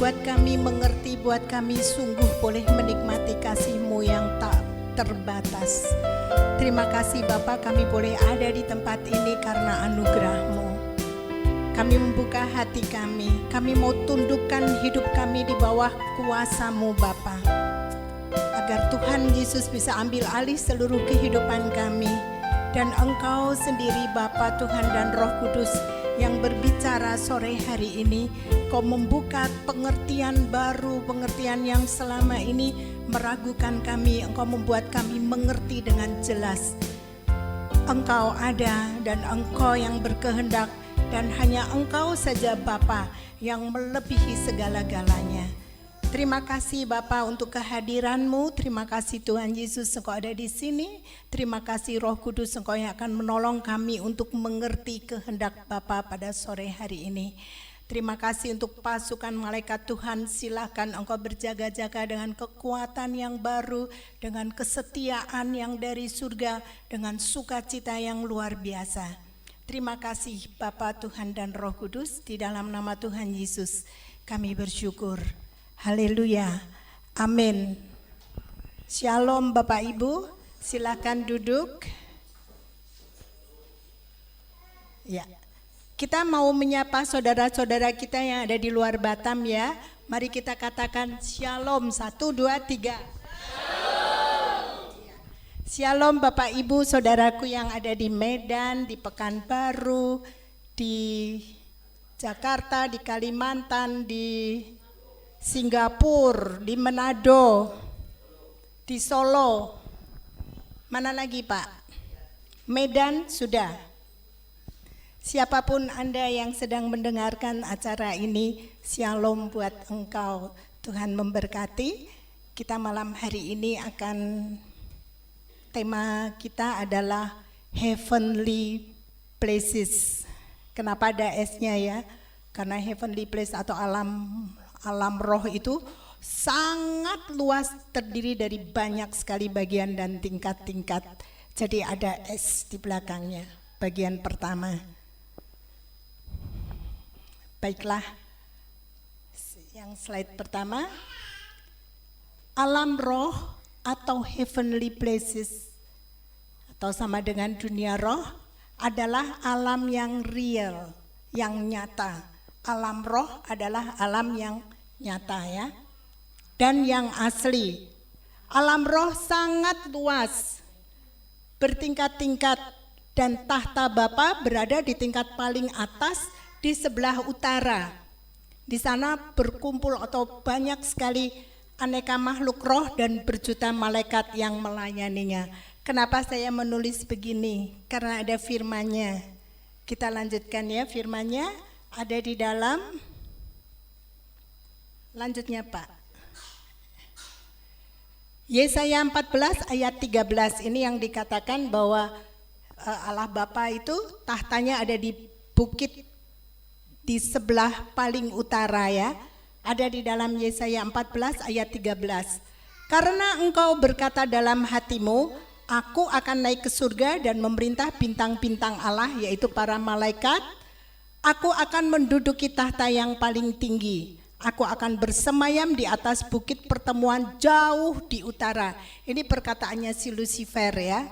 buat kami mengerti, buat kami sungguh boleh menikmati kasih-Mu yang tak terbatas. Terima kasih Bapa, kami boleh ada di tempat ini karena anugerah-Mu. Kami membuka hati kami mau tundukkan hidup kami di bawah kuasa-Mu Bapa. Agar Tuhan Yesus bisa ambil alih seluruh kehidupan kami. Dan Engkau sendiri Bapa, Tuhan dan Roh Kudus yang berbicara sore hari ini, Kau membuka pengertian baru, pengertian yang selama ini meragukan kami. Engkau membuat kami mengerti dengan jelas. Engkau ada dan Engkau yang berkehendak, dan hanya Engkau saja Bapa yang melebihi segala-galanya. Terima kasih Bapa untuk kehadiran-Mu. Terima kasih Tuhan Yesus Engkau ada di sini. Terima kasih Roh Kudus Engkau yang akan menolong kami untuk mengerti kehendak Bapa pada sore hari ini. Terima kasih untuk pasukan malaikat Tuhan. Silakan Engkau berjaga-jaga dengan kekuatan yang baru, dengan kesetiaan yang dari surga, dengan sukacita yang luar biasa. Terima kasih Bapa, Tuhan dan Roh Kudus, di dalam nama Tuhan Yesus kami bersyukur. Haleluya. Amin. Shalom Bapak Ibu, silakan duduk. Ya. Kita mau menyapa saudara-saudara kita yang ada di luar Batam ya. Mari kita katakan shalom, 1, 2, 3. Shalom Bapak Ibu saudaraku yang ada di Medan, di Pekanbaru, di Jakarta, di Kalimantan, di Singapura, di Manado, di Solo. Mana lagi Pak? Medan sudah. Siapapun Anda yang sedang mendengarkan acara ini, shalom buat engkau. Tuhan memberkati. Kita malam hari ini tema kita adalah Heavenly Places. Kenapa ada S-nya ya? Karena Heavenly Place atau alam roh itu sangat luas, terdiri dari banyak sekali bagian dan tingkat-tingkat. Jadi ada S di belakangnya, bagian pertama. Baiklah, yang slide pertama, alam roh atau heavenly places atau sama dengan dunia roh adalah alam yang real, yang nyata. Alam roh adalah alam yang nyata ya, dan yang asli. Alam roh sangat luas, bertingkat-tingkat, dan tahta Bapa berada di tingkat paling atas di sebelah utara. Di sana berkumpul atau banyak sekali aneka makhluk roh dan berjuta malaikat yang melayaninya. Kenapa saya menulis begini? Karena ada firman-Nya. Kita lanjutkan ya, firman-Nya ada di dalam, lanjutnya Pak. Yesaya 14 ayat 13 ini yang dikatakan bahwa Allah Bapa itu tahtanya ada di bukit di sebelah paling utara ya. Ada di dalam Yesaya 14 ayat 13. Karena engkau berkata dalam hatimu, aku akan naik ke surga dan memerintah bintang-bintang Allah, yaitu para malaikat. Aku akan menduduki tahta yang paling tinggi. Aku akan bersemayam di atas bukit pertemuan jauh di utara. Ini perkataannya si Lucifer ya.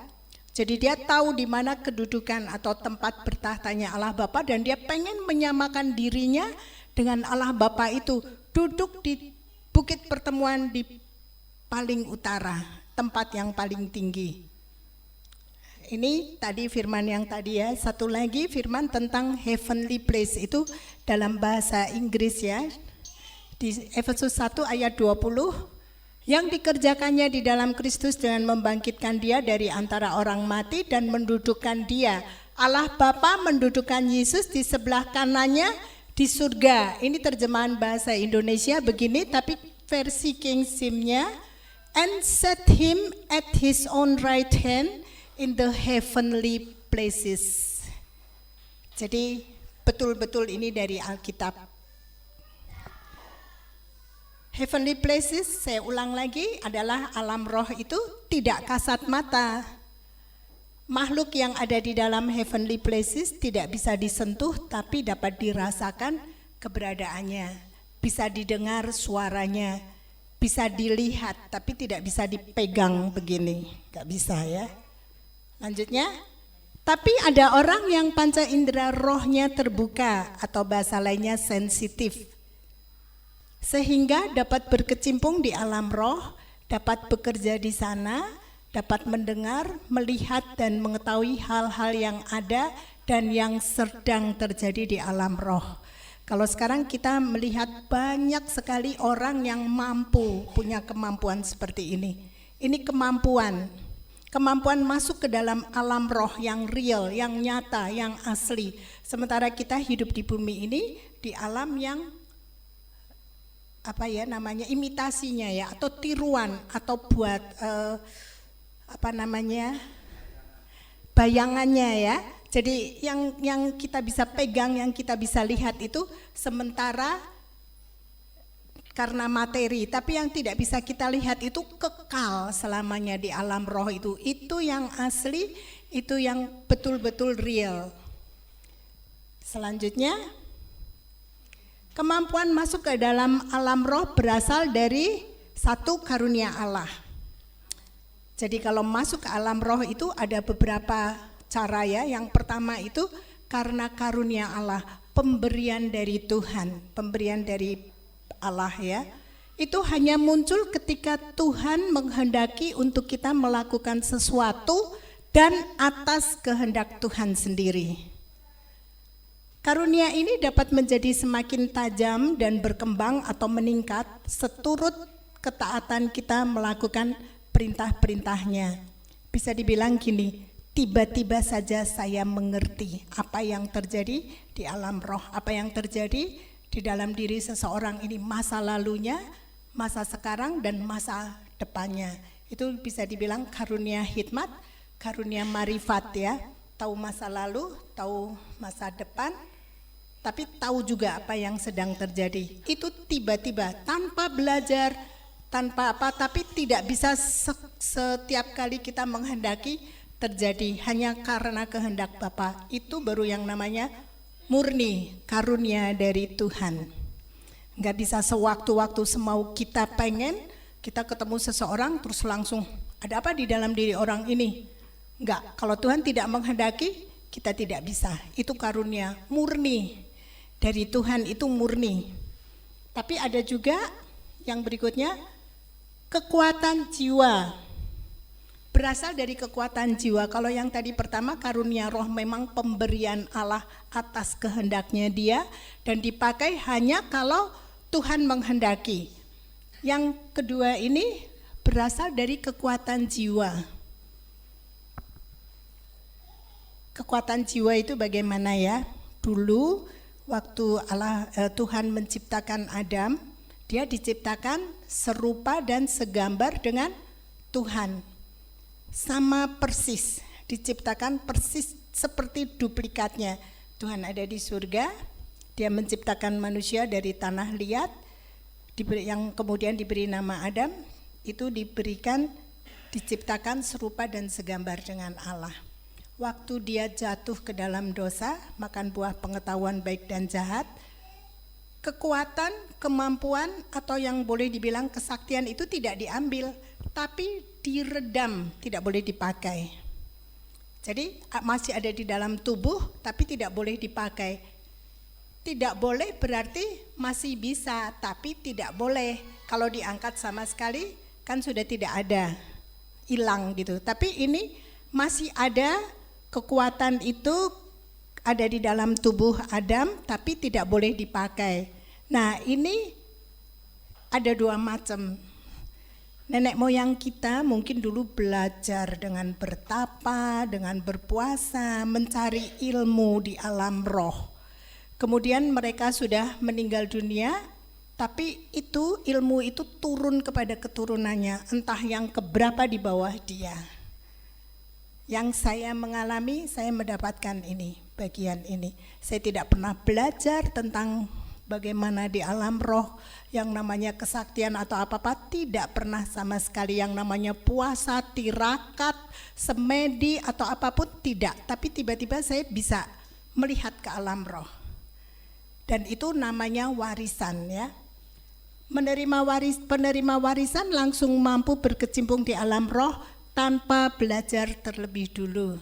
Jadi dia tahu di mana kedudukan atau tempat bertahtanya Allah Bapa, dan dia pengen menyamakan dirinya dengan Allah Bapa itu, duduk di bukit pertemuan di paling utara, tempat yang paling tinggi. Ini tadi firman yang tadi ya. Satu lagi firman tentang heavenly place itu dalam bahasa Inggris ya. Di Efesus 1 ayat 20, yang dikerjakannya di dalam Kristus dengan membangkitkan dia dari antara orang mati dan mendudukkan dia. Allah Bapa mendudukkan Yesus di sebelah kanannya di surga. Ini terjemahan bahasa Indonesia begini, tapi versi King James-nya, and set him at his own right hand in the heavenly places. Jadi betul-betul ini dari Alkitab. Heavenly places, saya ulang lagi, adalah alam roh itu tidak kasat mata. Makhluk yang ada di dalam heavenly places tidak bisa disentuh, tapi dapat dirasakan keberadaannya. bisa didengar suaranya, bisa dilihat, tapi tidak bisa dipegang begini, nggak bisa ya. Lanjutnya, tapi ada orang yang panca indera rohnya terbuka atau bahasa lainnya sensitif, sehingga dapat berkecimpung di alam roh, dapat bekerja di sana, dapat mendengar, melihat dan mengetahui hal-hal yang ada dan yang sedang terjadi di alam roh. Kalau sekarang kita melihat banyak sekali orang yang mampu, punya kemampuan seperti ini. Ini kemampuan masuk ke dalam alam roh yang real, yang nyata, yang asli. Sementara kita hidup di bumi ini di alam yang imitasinya ya, atau tiruan, atau buat bayangannya ya. Jadi yang kita bisa pegang, yang kita bisa lihat itu sementara karena materi, tapi yang tidak bisa kita lihat itu kekal selamanya di alam roh itu. Itu yang asli, itu yang betul-betul real. Selanjutnya, kemampuan masuk ke dalam alam roh berasal dari satu karunia Allah. Jadi kalau masuk ke alam roh itu ada beberapa cara ya. Yang pertama itu karena karunia Allah, pemberian dari Tuhan, pemberian dari Allah ya. Itu hanya muncul ketika Tuhan menghendaki untuk kita melakukan sesuatu dan atas kehendak Tuhan sendiri. Karunia ini dapat menjadi semakin tajam dan berkembang atau meningkat seturut ketaatan kita melakukan perintah-perintahnya. Bisa dibilang gini, tiba-tiba saja saya mengerti apa yang terjadi di alam roh, apa yang terjadi di dalam diri seseorang ini, masa lalunya, masa sekarang, dan masa depannya. Itu bisa dibilang karunia hikmat, karunia marifat ya. Tahu masa lalu, tahu masa depan, tapi tahu juga apa yang sedang terjadi. Itu tiba-tiba, tanpa belajar, tanpa apa, tapi tidak bisa setiap kali kita menghendaki terjadi, hanya karena kehendak Bapa. Itu baru yang namanya murni karunia dari Tuhan. Nggak bisa sewaktu-waktu semau kita pengen, kita ketemu seseorang terus langsung ada apa di dalam diri orang ini. Nggak, kalau Tuhan tidak menghendaki, kita tidak bisa. Itu karunia murni dari Tuhan, itu murni. Tapi ada juga yang berikutnya, kekuatan jiwa. Berasal dari kekuatan jiwa. Kalau yang tadi pertama karunia roh memang pemberian Allah atas kehendaknya Dia dan dipakai hanya kalau Tuhan menghendaki. Yang kedua ini berasal dari kekuatan jiwa. Kekuatan jiwa itu bagaimana ya? Dulu waktu Tuhan menciptakan Adam, dia diciptakan serupa dan segambar dengan Tuhan. Sama persis, diciptakan persis seperti duplikatnya. Tuhan ada di surga, dia menciptakan manusia dari tanah liat, yang kemudian diberi nama Adam, itu diciptakan serupa dan segambar dengan Allah. Waktu dia jatuh ke dalam dosa, makan buah pengetahuan baik dan jahat, kekuatan, kemampuan atau yang boleh dibilang kesaktian itu tidak diambil, tapi diredam, tidak boleh dipakai. Jadi masih ada di dalam tubuh tapi tidak boleh dipakai. Tidak boleh berarti masih bisa, tapi tidak boleh. Kalau diangkat sama sekali kan sudah tidak ada, hilang gitu. Tapi ini masih ada kekuatan itu ada di dalam tubuh Adam tapi tidak boleh dipakai. Nah ini ada dua macam. Nenek moyang kita mungkin dulu belajar dengan bertapa, dengan berpuasa, mencari ilmu di alam roh. Kemudian mereka sudah meninggal dunia, tapi itu ilmu itu turun kepada keturunannya, entah yang keberapa di bawah dia. Yang saya mengalami, saya mendapatkan ini, bagian ini. Saya tidak pernah belajar tentang bagaimana di alam roh yang namanya kesaktian atau apa-apa, tidak pernah sama sekali. Yang namanya puasa, tirakat, semedi atau apapun tidak. Tapi tiba-tiba saya bisa melihat ke alam roh. Dan itu namanya warisan ya. Penerima warisan langsung mampu berkecimpung di alam roh tanpa belajar terlebih dulu.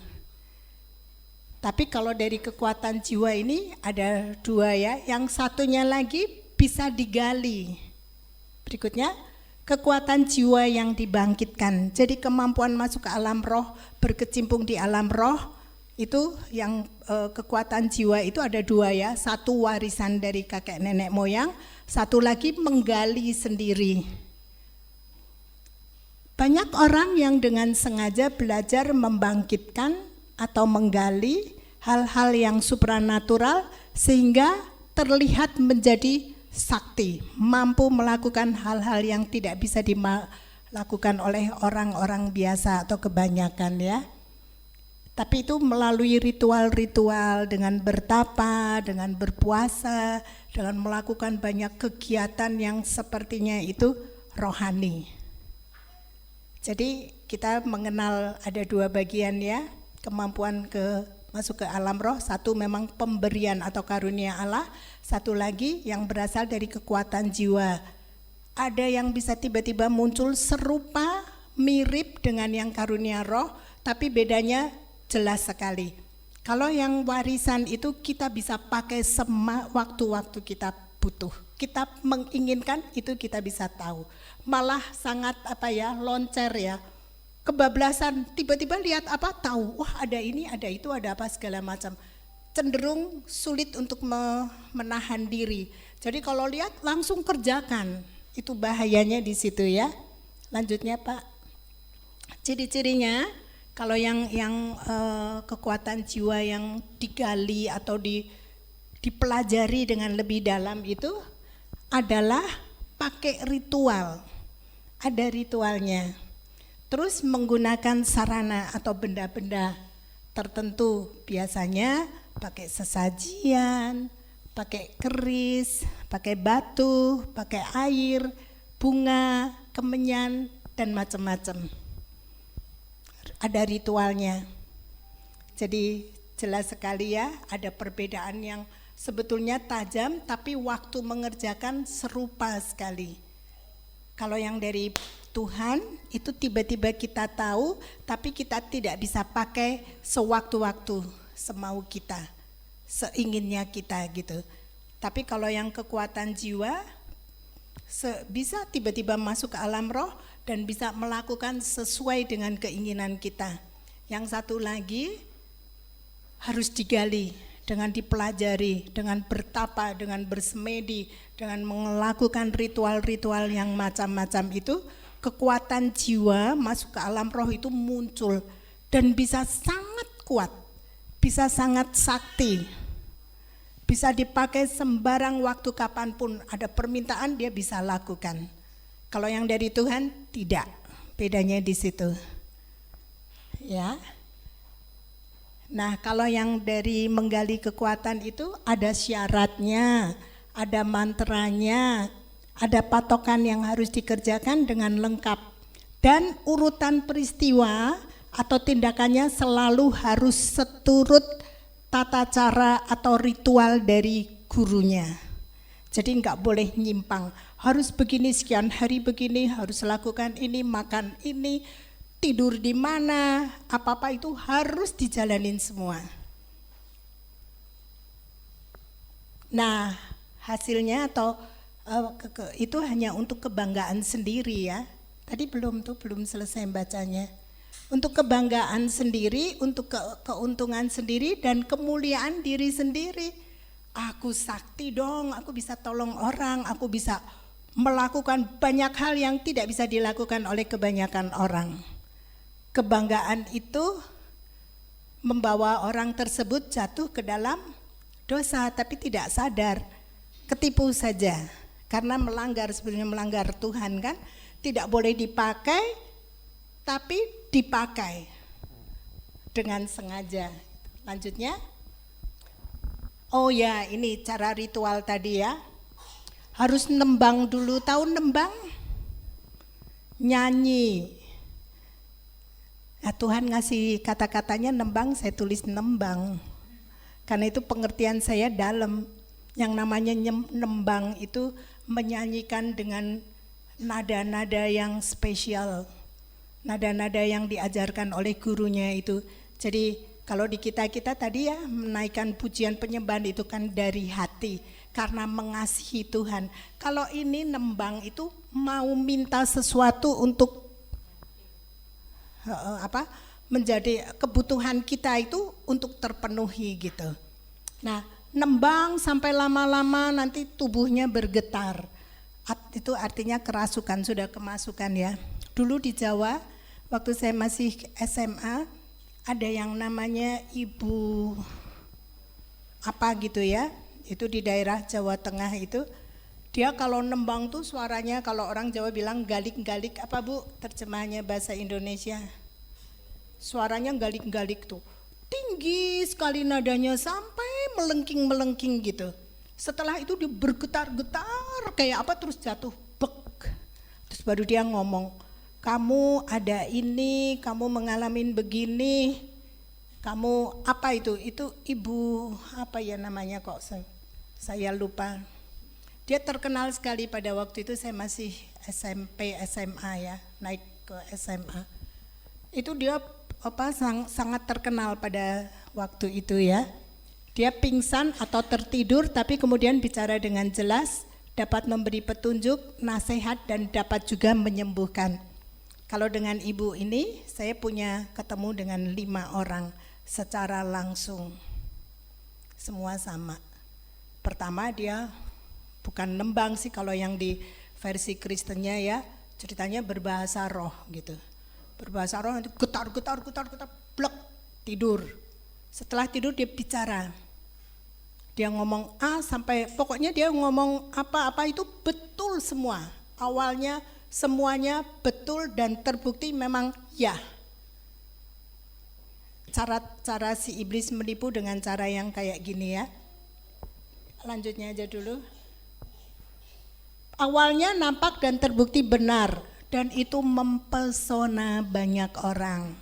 Tapi kalau dari kekuatan jiwa ini ada dua ya, yang satunya lagi bisa digali. Berikutnya, kekuatan jiwa yang dibangkitkan. Jadi kemampuan masuk ke alam roh, berkecimpung di alam roh, itu yang kekuatan jiwa itu ada dua ya. Satu warisan dari kakek nenek moyang, satu lagi menggali sendiri. Banyak orang yang dengan sengaja belajar membangkitkan atau menggali hal-hal yang supranatural sehingga terlihat menjadi sakti, mampu melakukan hal-hal yang tidak bisa dilakukan oleh orang-orang biasa atau kebanyakan ya. Tapi itu melalui ritual-ritual dengan bertapa, dengan berpuasa, dengan melakukan banyak kegiatan yang sepertinya itu rohani. Jadi kita mengenal ada dua bagian ya, kemampuan masuk ke alam roh. Satu memang pemberian atau karunia Allah, satu lagi yang berasal dari kekuatan jiwa. Ada yang bisa tiba-tiba muncul serupa, mirip dengan yang karunia roh, tapi bedanya jelas sekali. Kalau yang warisan itu kita bisa pakai waktu-waktu kita butuh. Kita menginginkan itu kita bisa tahu. Malah sangat loncer ya. Kebablasan, tiba-tiba lihat apa tahu. Wah ada ini, ada itu, ada apa segala macam. Cenderung sulit untuk menahan diri. Jadi kalau lihat langsung kerjakan. Itu bahayanya di situ ya. Lanjutnya Pak. Ciri-cirinya kalau yang kekuatan jiwa yang digali atau dipelajari dengan lebih dalam itu adalah pakai ritual. Ada ritualnya. Terus menggunakan sarana atau benda-benda tertentu, biasanya pakai sesajian, pakai keris, pakai batu, pakai air, bunga, kemenyan, dan macam-macam. Ada ritualnya. Jadi jelas sekali ya, ada perbedaan yang sebetulnya tajam tapi waktu mengerjakan serupa sekali. Kalau yang dari Tuhan itu tiba-tiba kita tahu tapi kita tidak bisa pakai sewaktu-waktu semau kita, seinginnya kita gitu. Tapi kalau yang kekuatan jiwa bisa tiba-tiba masuk ke alam roh dan bisa melakukan sesuai dengan keinginan kita. Yang satu lagi harus digali dengan dipelajari, dengan bertapa, dengan bersemedi, dengan melakukan ritual-ritual yang macam-macam itu, kekuatan jiwa masuk ke alam roh itu muncul dan bisa sangat kuat, bisa sangat sakti, bisa dipakai sembarang waktu kapanpun ada permintaan dia bisa lakukan. Kalau yang dari Tuhan tidak, bedanya di situ. Ya. Nah, kalau yang dari menggali kekuatan itu ada syaratnya, ada mantranya, ada patokan yang harus dikerjakan dengan lengkap. Dan urutan peristiwa atau tindakannya selalu harus seturut tata cara atau ritual dari gurunya. Jadi enggak boleh nyimpang, harus begini sekian hari begini, harus lakukan ini, makan ini, tidur di mana, apa-apa itu harus dijalanin semua. Nah, hasilnya atau itu hanya untuk kebanggaan sendiri ya. Tadi belum selesai bacanya. Untuk kebanggaan sendiri, untuk keuntungan sendiri dan kemuliaan diri sendiri. Aku sakti dong, aku bisa tolong orang, aku bisa melakukan banyak hal yang tidak bisa dilakukan oleh kebanyakan orang. Kebanggaan itu membawa orang tersebut jatuh ke dalam dosa tapi tidak sadar, ketipu saja. Karena sebenarnya melanggar Tuhan kan, tidak boleh dipakai tapi dipakai dengan sengaja. Lanjutnya. Oh ya, ini cara ritual tadi ya. Harus nembang dulu, tahu nembang? Nyanyi. Nah, Tuhan ngasih kata-katanya nembang, saya tulis nembang. Karena itu pengertian saya dalam. Yang namanya nembang itu menyanyikan dengan nada-nada yang spesial, nada-nada yang diajarkan oleh gurunya itu. Jadi kalau di kita tadi ya menaikkan pujian penyembahan itu kan dari hati karena mengasihi Tuhan. Kalau ini nembang itu mau minta sesuatu untuk menjadi kebutuhan kita itu untuk terpenuhi gitu. Nah, nembang sampai lama-lama nanti tubuhnya bergetar. Itu artinya kerasukan, sudah kemasukan ya. Dulu di Jawa waktu saya masih SMA ada yang namanya Ibu apa gitu ya. Itu di daerah Jawa Tengah itu. Dia kalau nembang tuh suaranya kalau orang Jawa bilang galik-galik, apa Bu terjemahannya bahasa Indonesia? Suaranya galik-galik tuh, tinggi sekali nadanya sampai melengking-melengking gitu. Setelah itu dia bergetar-getar kayak apa terus jatuh, bek. Terus baru dia ngomong, kamu ada ini, kamu mengalami begini, kamu apa itu ibu apa ya namanya kok saya lupa. Dia terkenal sekali pada waktu itu saya masih SMP, SMA ya, naik ke SMA. Itu dia sangat terkenal pada waktu itu ya. Dia pingsan atau tertidur tapi kemudian bicara dengan jelas, dapat memberi petunjuk, nasihat dan dapat juga menyembuhkan. Kalau dengan ibu ini saya punya ketemu dengan 5 orang secara langsung. Semua sama. Pertama dia bukan nembang sih kalau yang di versi Kristennya ya, ceritanya berbahasa roh gitu. Berbahasa roh nanti getar, blek, tidur. Setelah tidur dia bicara. Dia ngomong sampai pokoknya dia ngomong apa-apa itu betul semua. Awalnya semuanya betul dan terbukti memang ya. Cara si iblis menipu dengan cara yang kayak gini ya. Lanjutnya aja dulu. Awalnya nampak dan terbukti benar. Dan itu mempesona banyak orang.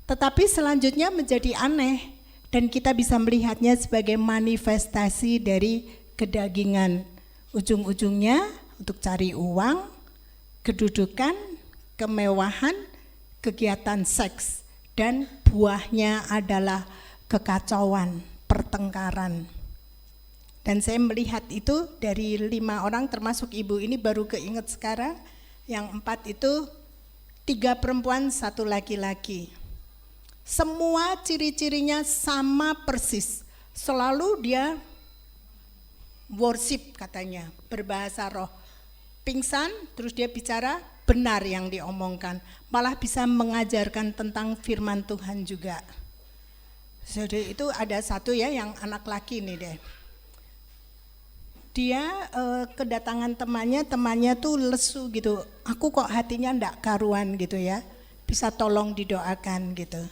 Tetapi selanjutnya menjadi aneh dan kita bisa melihatnya sebagai manifestasi dari kedagingan. Ujung-ujungnya untuk cari uang, kedudukan, kemewahan, kegiatan seks, dan buahnya adalah kekacauan, pertengkaran. Dan saya melihat itu dari 5 orang termasuk ibu ini baru keinget sekarang. Yang 4 itu 3 perempuan 1 laki-laki. Semua ciri-cirinya sama persis. Selalu dia worship katanya, berbahasa roh. Pingsan terus dia bicara benar yang diomongkan. Malah bisa mengajarkan tentang firman Tuhan juga. Jadi itu ada satu ya yang anak laki nih deh. Dia kedatangan temannya tuh lesu gitu. Aku kok hatinya ndak karuan gitu ya. Bisa tolong didoakan gitu.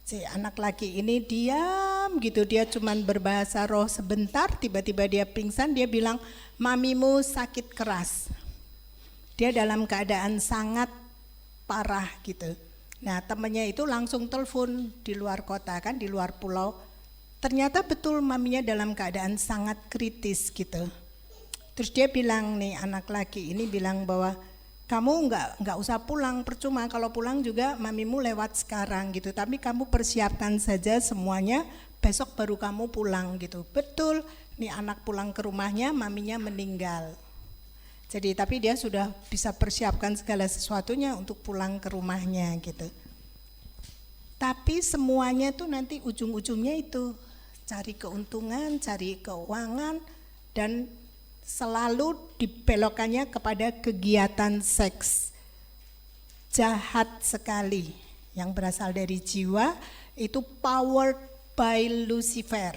Si anak laki ini diam gitu. Dia cuman berbahasa roh sebentar. Tiba-tiba dia pingsan. Dia bilang mamimu sakit keras. Dia dalam keadaan sangat parah gitu. Nah temannya itu langsung telepon di luar kota kan, di luar pulau. Ternyata betul maminya dalam keadaan sangat kritis gitu. Terus dia bilang nih anak laki ini bilang bahwa kamu nggak usah pulang, percuma kalau pulang juga mamimu lewat sekarang gitu. Tapi kamu persiapkan saja semuanya, besok baru kamu pulang gitu. Betul, nih anak pulang ke rumahnya maminya meninggal. Jadi tapi dia sudah bisa persiapkan segala sesuatunya untuk pulang ke rumahnya gitu. Tapi semuanya tuh nanti ujung-ujungnya itu cari keuntungan, cari keuangan, dan selalu dibelokkannya kepada kegiatan seks. Jahat sekali, yang berasal dari jiwa, itu powered by Lucifer.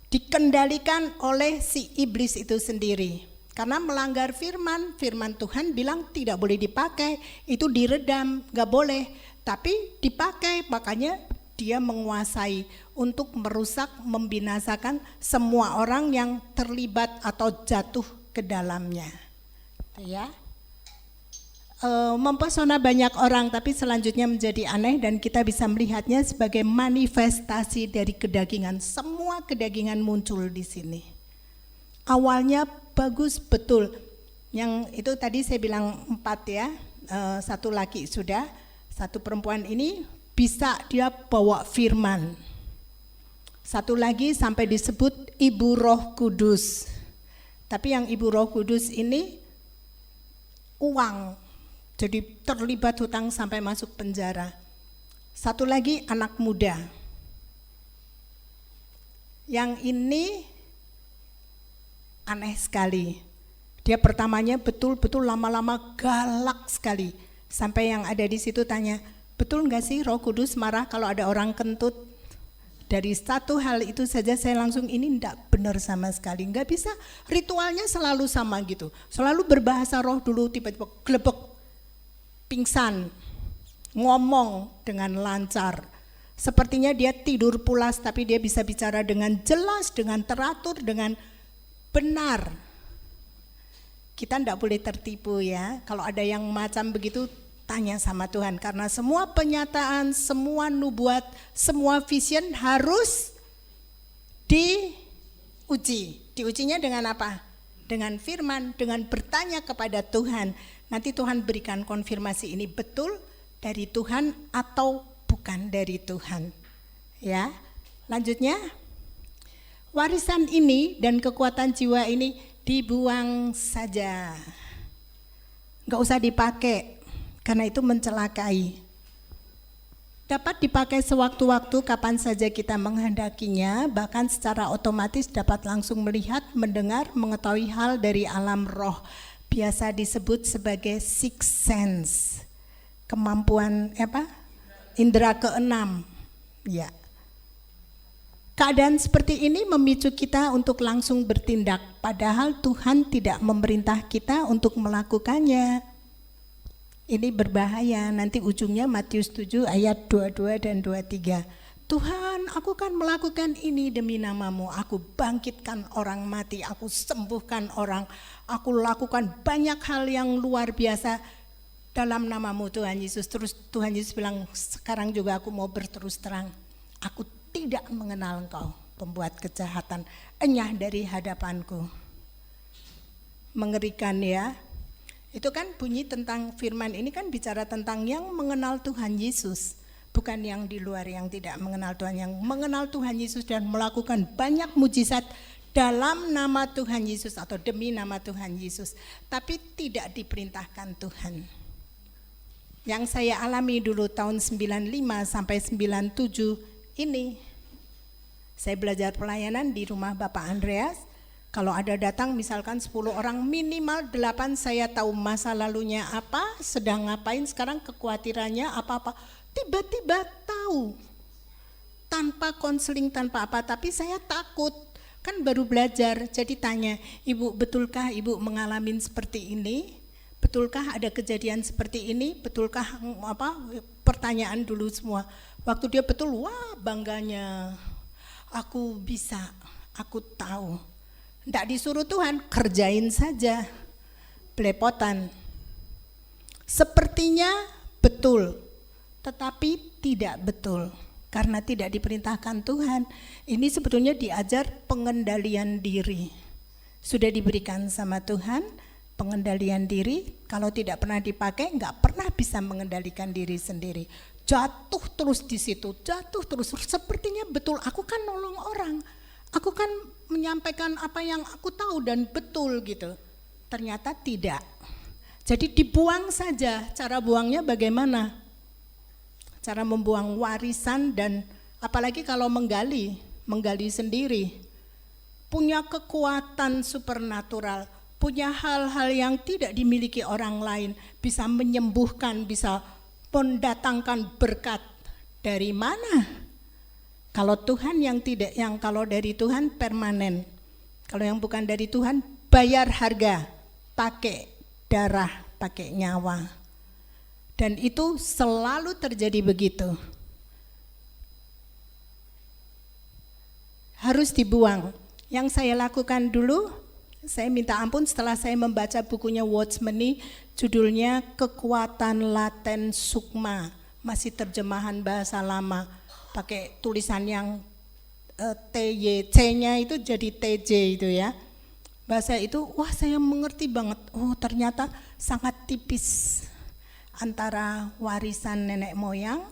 Dikendalikan oleh si iblis itu sendiri. Karena melanggar firman Tuhan bilang tidak boleh dipakai, itu diredam, gak boleh. Tapi dipakai, makanya dia menguasai untuk merusak, membinasakan semua orang yang terlibat atau jatuh ke dalamnya. Ya, mempesona banyak orang, tapi selanjutnya menjadi aneh dan kita bisa melihatnya sebagai manifestasi dari kedagingan. Semua kedagingan muncul di sini. awalnya bagus betul. Yang itu tadi saya bilang 4 ya, 1 laki sudah, 1 perempuan ini bisa dia bawa firman. 1 lagi sampai disebut Ibu Roh Kudus. Tapi yang Ibu Roh Kudus ini uang, jadi terlibat hutang sampai masuk penjara. 1 lagi anak muda. Yang ini aneh sekali. Dia pertamanya betul-betul lama-lama galak sekali. Sampai yang ada di situ tanya, betul enggak sih Roh Kudus marah kalau ada orang kentut? Dari 1 hal itu saja saya langsung ini enggak benar sama sekali. Enggak bisa, ritualnya selalu sama gitu. Selalu berbahasa roh dulu, tiba-tiba glebek, pingsan, ngomong dengan lancar. Sepertinya dia tidur pulas tapi dia bisa bicara dengan jelas, dengan teratur, dengan benar. Kita tidak boleh tertipu ya, kalau ada yang macam begitu tanya sama Tuhan. Karena semua penyataan, semua nubuat, semua vision harus diuji. Diujinya dengan apa? Dengan firman, dengan bertanya kepada Tuhan. Nanti Tuhan berikan konfirmasi ini betul dari Tuhan atau bukan dari Tuhan. Ya, lanjutnya, warisan ini dan kekuatan jiwa ini dibuang saja, nggak usah dipakai, karena itu mencelakai. Dapat dipakai sewaktu-waktu kapan saja kita menghendakinya, bahkan secara otomatis dapat langsung melihat, mendengar, mengetahui hal dari alam roh. Biasa disebut sebagai sixth sense, kemampuan indera keenam. Ya. Keadaan seperti ini memicu kita untuk langsung bertindak, padahal Tuhan tidak memerintah kita untuk melakukannya. Ini berbahaya, nanti ujungnya Matius 7 ayat 22 dan 23. Tuhan, aku kan melakukan ini demi namamu, aku bangkitkan orang mati, aku sembuhkan orang, aku lakukan banyak hal yang luar biasa dalam namamu Tuhan Yesus. Terus Tuhan Yesus bilang, sekarang juga aku mau berterus terang, aku tidak mengenal engkau, pembuat kejahatan, enyah dari hadapanku. Mengerikan ya. Itu kan bunyi tentang firman ini kan bicara tentang yang mengenal Tuhan Yesus, bukan yang di luar yang tidak mengenal Tuhan, yang mengenal Tuhan Yesus dan melakukan banyak mujizat dalam nama Tuhan Yesus atau demi nama Tuhan Yesus, tapi tidak diperintahkan Tuhan. Yang saya alami dulu tahun 95 sampai 97 ini, saya belajar pelayanan di rumah Bapak Andreas. Kalau ada datang misalkan 10 orang, minimal 8 saya tahu masa lalunya apa, sedang ngapain, sekarang kekhawatirannya apa-apa. Tiba-tiba tahu, tanpa konseling, tanpa apa, tapi saya takut. Kan baru belajar, jadi tanya, Ibu betulkah Ibu mengalami seperti ini? Betulkah ada kejadian seperti ini? Betulkah pertanyaan dulu semua. Waktu dia betul, wah bangganya, aku bisa, aku tahu. Tidak disuruh Tuhan, kerjain saja, belepotan. Sepertinya betul, tetapi tidak betul, karena tidak diperintahkan Tuhan. Ini sebetulnya diajar pengendalian diri. Sudah diberikan sama Tuhan, pengendalian diri, kalau tidak pernah dipakai, nggak pernah bisa mengendalikan diri sendiri. Jatuh terus di situ, jatuh terus. Sepertinya betul, aku kan nolong orang, aku kan menyampaikan apa yang aku tahu dan betul gitu. Ternyata tidak. Jadi dibuang saja. Cara buangnya bagaimana? Cara membuang warisan dan apalagi kalau menggali sendiri. Punya kekuatan supernatural, punya hal-hal yang tidak dimiliki orang lain, bisa menyembuhkan, bisa mendatangkan berkat. Dari mana? Kalau Tuhan yang tidak, yang kalau dari Tuhan permanen. Kalau yang bukan dari Tuhan bayar harga, pakai darah, pakai nyawa. Dan itu selalu terjadi begitu. Harus dibuang. Yang saya lakukan dulu, saya minta ampun setelah saya membaca bukunya Watchmeni, judulnya Kekuatan Laten Sukma, masih terjemahan bahasa lama, pakai tulisan yang TY, C-nya itu jadi TJ itu ya. bahasa itu, wah saya mengerti banget. Oh ternyata sangat tipis antara warisan nenek moyang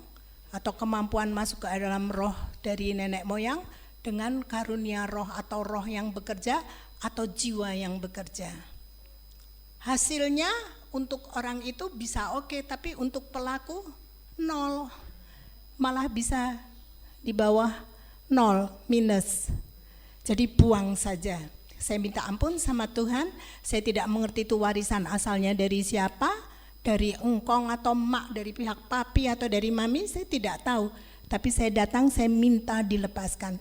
atau kemampuan masuk ke dalam roh dari nenek moyang dengan karunia roh atau roh yang bekerja atau jiwa yang bekerja. Hasilnya untuk orang itu bisa oke, tapi untuk pelaku nol, malah bisa di bawah nol, minus. Jadi buang saja. Saya minta ampun sama Tuhan, saya tidak mengerti itu warisan asalnya dari siapa, dari engkong atau mak, dari pihak papi atau dari mami, saya tidak tahu. Tapi saya datang, saya minta dilepaskan.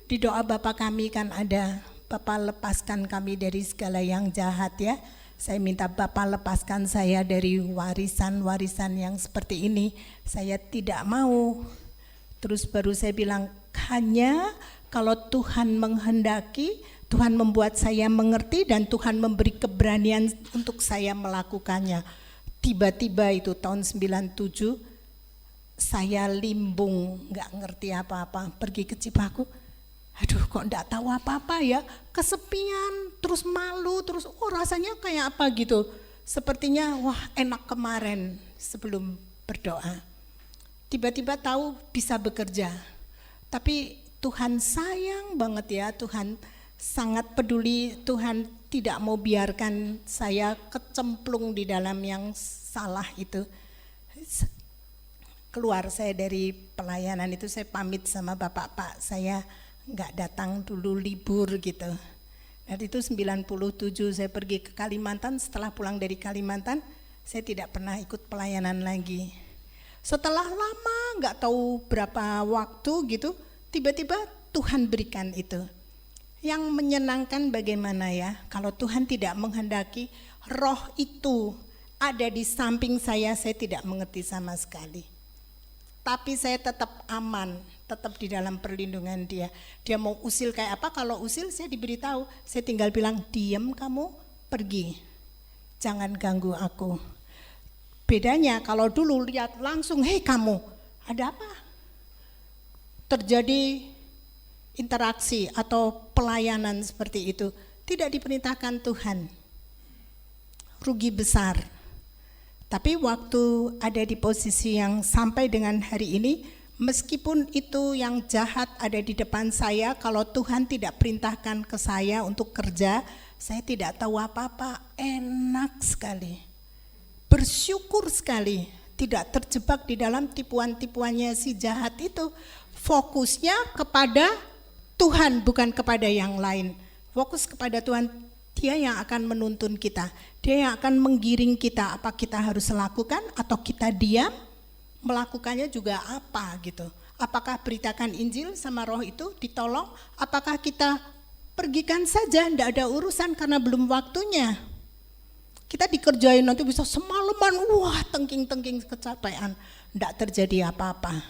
Di doa Bapa kami kan ada, Bapa lepaskan kami dari segala yang jahat ya. Saya minta Bapa lepaskan saya dari warisan-warisan yang seperti ini. Saya tidak mau. Terus baru saya bilang, hanya kalau Tuhan menghendaki, Tuhan membuat saya mengerti dan Tuhan memberi keberanian untuk saya melakukannya. Tiba-tiba itu tahun 97, saya limbung, gak ngerti apa-apa, pergi ke Cipaku. Aduh kok enggak tahu apa-apa ya, kesepian, terus malu, terus rasanya kayak apa gitu. Sepertinya wah enak kemarin sebelum berdoa. Tiba-tiba tahu bisa bekerja. Tapi Tuhan sayang banget ya, Tuhan sangat peduli, Tuhan tidak mau biarkan saya kecemplung di dalam yang salah itu. Keluar saya dari pelayanan itu, saya pamit sama Bapak, Pak saya nggak datang dulu, libur gitu. Dan itu 97 saya pergi ke Kalimantan. Setelah pulang dari Kalimantan saya tidak pernah ikut pelayanan lagi. Setelah lama nggak tahu berapa waktu gitu, tiba-tiba Tuhan berikan itu. Yang menyenangkan bagaimana ya, kalau Tuhan tidak menghendaki, roh itu ada di samping saya tidak mengerti sama sekali. Tapi saya tetap aman, tetap di dalam perlindungan dia. Dia mau usil kayak apa, kalau usil saya diberitahu, saya tinggal bilang, diam kamu, pergi, jangan ganggu aku. Bedanya kalau dulu lihat langsung, hei kamu, ada apa? Terjadi interaksi atau pelayanan seperti itu, tidak diperintahkan Tuhan. Rugi besar. Tapi waktu ada di posisi yang sampai dengan hari ini, meskipun itu yang jahat ada di depan saya, kalau Tuhan tidak perintahkan ke saya untuk kerja, saya tidak tahu apa-apa, enak sekali. Bersyukur sekali, tidak terjebak di dalam tipuan-tipuannya si jahat itu. Fokusnya kepada Tuhan, bukan kepada yang lain. Fokus kepada Tuhan, Dia yang akan menuntun kita, Dia yang akan menggiring kita, apa kita harus lakukan atau kita diam, melakukannya juga apa gitu. Apakah beritakan Injil sama roh itu ditolong, apakah kita pergikan saja, tidak ada urusan karena belum waktunya. Kita dikerjain nanti bisa semalaman, wah tengking-tengking kecapean, tidak terjadi apa-apa.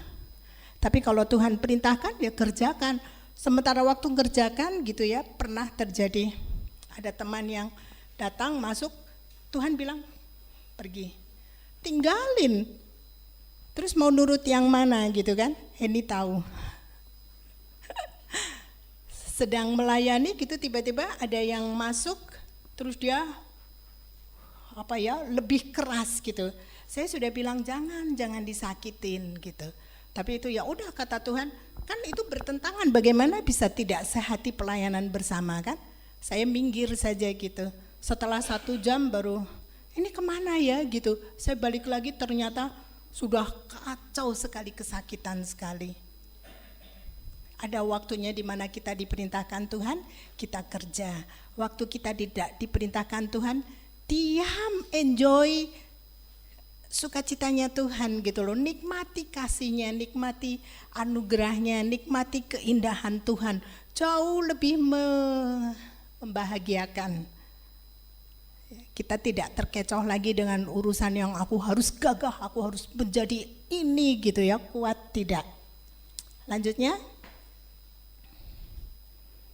Tapi kalau Tuhan perintahkan, ya kerjakan. Sementara waktu kerjakan gitu ya, pernah terjadi. Ada teman yang datang masuk, Tuhan bilang pergi, tinggalin. Terus mau nurut yang mana gitu kan? Ini tahu. Sedang melayani gitu tiba-tiba ada yang masuk, terus dia lebih keras gitu. Saya sudah bilang jangan disakitin gitu. Tapi itu ya udah kata Tuhan, kan itu bertentangan, bagaimana bisa tidak sehati pelayanan bersama kan? Saya minggir saja gitu. Setelah 1 jam baru, ini kemana ya gitu. Saya balik lagi ternyata sudah kacau sekali, kesakitan sekali. Ada waktunya di mana kita diperintahkan Tuhan, kita kerja. Waktu kita tidak diperintahkan Tuhan, diam, enjoy sukacitanya Tuhan gitu loh. Nikmati kasihnya, nikmati anugerahnya, nikmati keindahan Tuhan. Jauh lebih membahagiakan. Kita tidak terkecoh lagi dengan urusan yang aku harus gagah, aku harus menjadi ini gitu ya, kuat, tidak. Lanjutnya.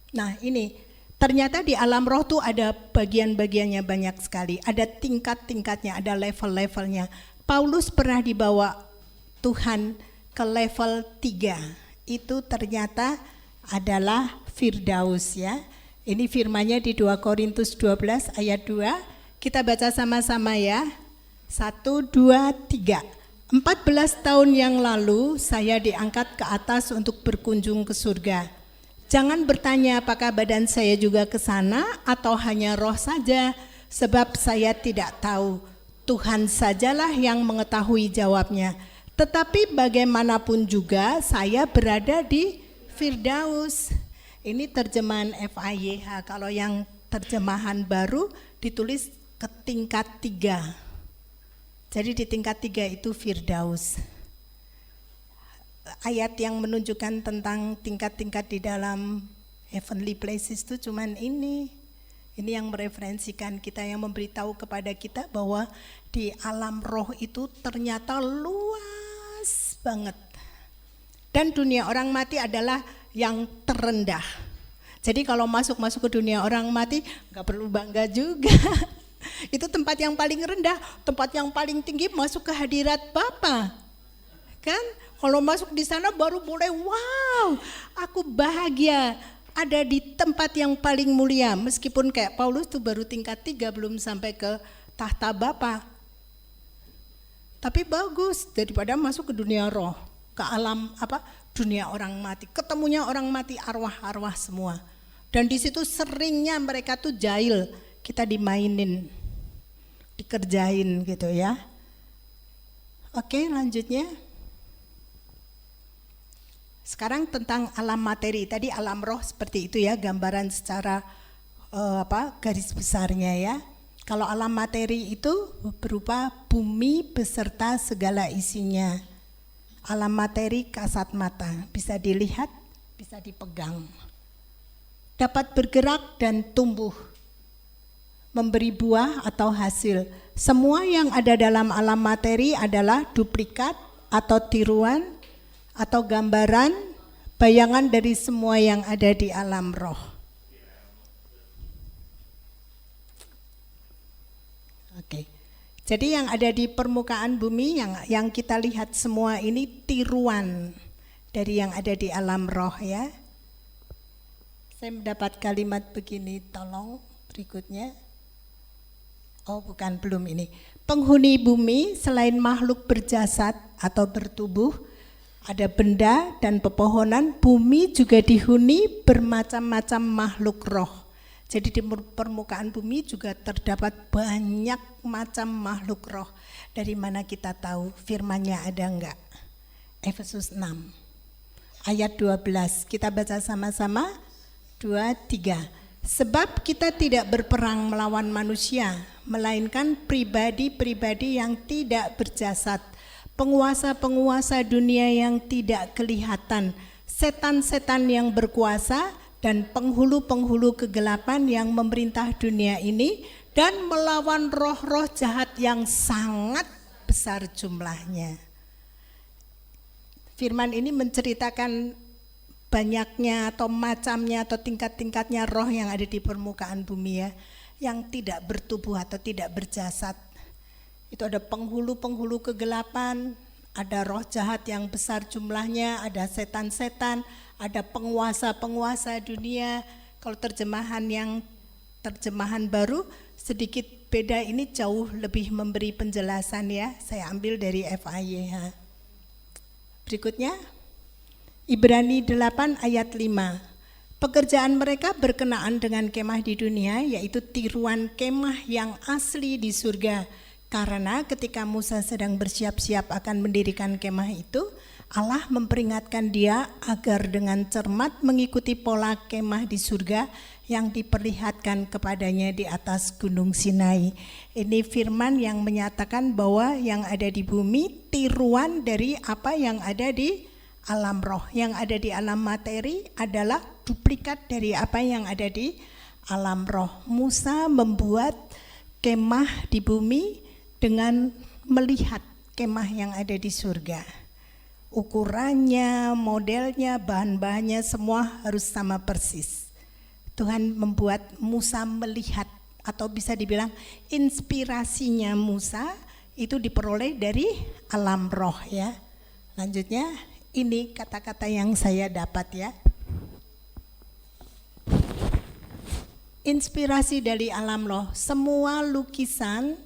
Nah ini, ternyata di alam roh tuh ada bagian-bagiannya banyak sekali, ada tingkat-tingkatnya, ada level-levelnya. Paulus pernah dibawa Tuhan ke level 3, itu ternyata adalah Firdaus ya. Ini firman-Nya di 2 Korintus 12 ayat 2. Kita baca sama-sama ya. 1, 2, 3. 14 tahun yang lalu saya diangkat ke atas untuk berkunjung ke surga. Jangan bertanya apakah badan saya juga ke sana atau hanya roh saja, sebab saya tidak tahu. Tuhan sajalah yang mengetahui jawabnya. Tetapi bagaimanapun juga saya berada di Firdaus. Ini terjemahan FIYH. Kalau yang terjemahan baru ditulis ke tingkat 3. Jadi di tingkat 3 itu Firdaus. Ayat yang menunjukkan tentang tingkat-tingkat di dalam heavenly places itu cuman ini. Ini yang mereferensikan kita, yang memberitahu kepada kita bahwa di alam roh itu ternyata luas banget. Dan dunia orang mati adalah yang terendah. Jadi kalau masuk ke dunia orang mati gak perlu bangga juga. Itu tempat yang paling rendah, tempat yang paling tinggi masuk ke hadirat Bapa. Kan? Kalau masuk di sana baru boleh wow, aku bahagia ada di tempat yang paling mulia. Meskipun kayak Paulus tuh baru tingkat 3, belum sampai ke tahta Bapa. Tapi bagus daripada masuk ke dunia roh, ke alam dunia orang mati. Ketemunya orang mati, arwah-arwah semua. Dan di situ seringnya mereka tuh jahil, kita dimainin, dikerjain gitu ya. Oke, lanjutnya. Sekarang tentang alam materi. Tadi alam roh seperti itu ya, gambaran secara garis besarnya ya. Kalau alam materi itu berupa bumi beserta segala isinya. Alam materi kasat mata, bisa dilihat, bisa dipegang. Dapat bergerak dan tumbuh, memberi buah atau hasil. Semua yang ada dalam alam materi adalah duplikat atau tiruan atau gambaran, bayangan dari semua yang ada di alam roh. Oke. Jadi yang ada di permukaan bumi, yang kita lihat semua ini tiruan dari yang ada di alam roh ya. Saya mendapat kalimat begini, tolong berikutnya. Oh bukan, belum ini. Penghuni bumi selain makhluk berjasad atau bertubuh, ada benda dan pepohonan, bumi juga dihuni bermacam-macam makhluk roh. Jadi di permukaan bumi juga terdapat banyak macam makhluk roh. Dari mana kita tahu firman-Nya ada enggak? Efesus 6 ayat 12. Kita baca sama-sama. 2, 3. Sebab kita tidak berperang melawan manusia, melainkan pribadi-pribadi yang tidak berjasad, penguasa-penguasa dunia yang tidak kelihatan, setan-setan yang berkuasa, dan penghulu-penghulu kegelapan yang memerintah dunia ini, dan melawan roh-roh jahat yang sangat besar jumlahnya. Firman ini menceritakan banyaknya atau macamnya atau tingkat-tingkatnya roh yang ada di permukaan bumi ya, yang tidak bertubuh atau tidak berjasad. Itu ada penghulu-penghulu kegelapan, ada roh jahat yang besar jumlahnya, ada setan-setan, ada penguasa-penguasa dunia. Kalau terjemahan baru sedikit beda, ini jauh lebih memberi penjelasan ya. Saya ambil dari FIYH. Berikutnya Ibrani 8 ayat 5. Pekerjaan mereka berkenaan dengan kemah di dunia, yaitu tiruan kemah yang asli di surga. Karena ketika Musa sedang bersiap-siap akan mendirikan kemah itu, Allah memperingatkan dia agar dengan cermat mengikuti pola kemah di surga yang diperlihatkan kepadanya di atas gunung Sinai. Ini firman yang menyatakan bahwa yang ada di bumi tiruan dari apa yang ada di alam roh. Yang ada di alam materi adalah duplikat dari apa yang ada di alam roh. Musa membuat kemah di bumi dengan melihat kemah yang ada di surga. Ukurannya, modelnya, bahan-bahannya semua harus sama persis. Tuhan membuat Musa melihat, atau bisa dibilang inspirasinya Musa itu diperoleh dari alam roh ya. Lanjutnya, ini kata-kata yang saya dapat ya. inspirasi dari alam roh. Semua lukisan,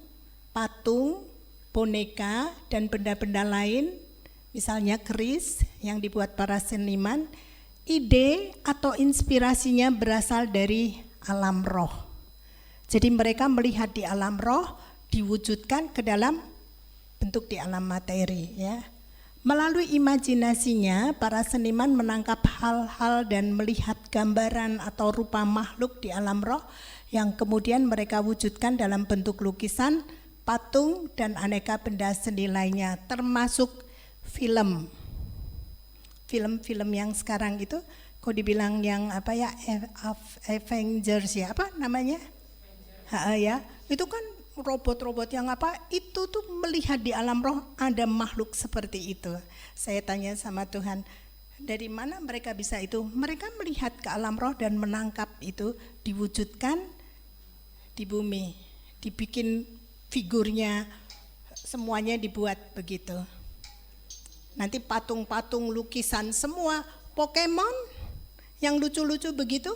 patung, boneka, dan benda-benda lain, misalnya keris yang dibuat para seniman, ide atau inspirasinya berasal dari alam roh. Jadi mereka melihat di alam roh diwujudkan ke dalam bentuk di alam materi, ya. Melalui imajinasinya, para seniman menangkap hal-hal dan melihat gambaran atau rupa makhluk di alam roh yang kemudian mereka wujudkan dalam bentuk lukisan, patung, dan aneka benda seni lainnya, termasuk film. Film-film yang sekarang itu, kok dibilang yang apa ya, Avengers ya, apa namanya? Ya, itu kan robot-robot yang apa itu tuh melihat di alam roh ada makhluk seperti itu. Saya tanya sama Tuhan, dari mana mereka bisa itu? Mereka melihat ke alam roh dan menangkap itu diwujudkan di bumi, dibikin figurnya, semuanya dibuat begitu. Nanti patung-patung, lukisan, semua Pokemon yang lucu-lucu begitu,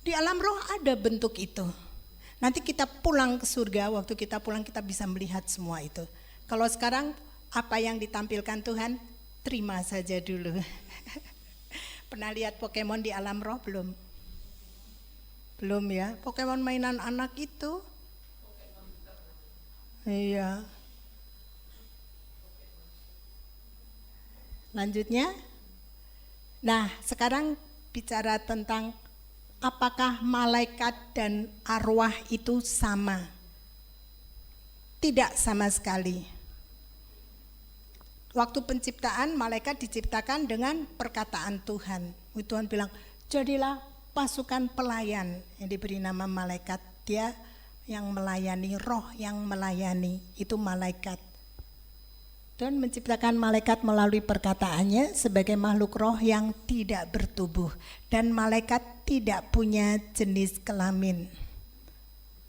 di alam roh ada bentuk itu. Nanti kita pulang ke surga, waktu kita pulang kita bisa melihat semua itu. Kalau sekarang apa yang ditampilkan Tuhan, terima saja dulu. Pernah lihat Pokemon di alam roh belum? Belum ya, Pokemon mainan anak itu. Iya. Lanjutnya. Nah, sekarang bicara tentang apakah malaikat dan arwah itu sama? Tidak sama sekali. Waktu penciptaan, malaikat diciptakan dengan perkataan Tuhan. Tuhan bilang, jadilah pasukan pelayan, yang diberi nama malaikat. Dia yang melayani, roh yang melayani, itu malaikat. Tuhan menciptakan malaikat melalui perkataannya sebagai makhluk roh yang tidak bertubuh. Dan malaikat tidak punya jenis kelamin.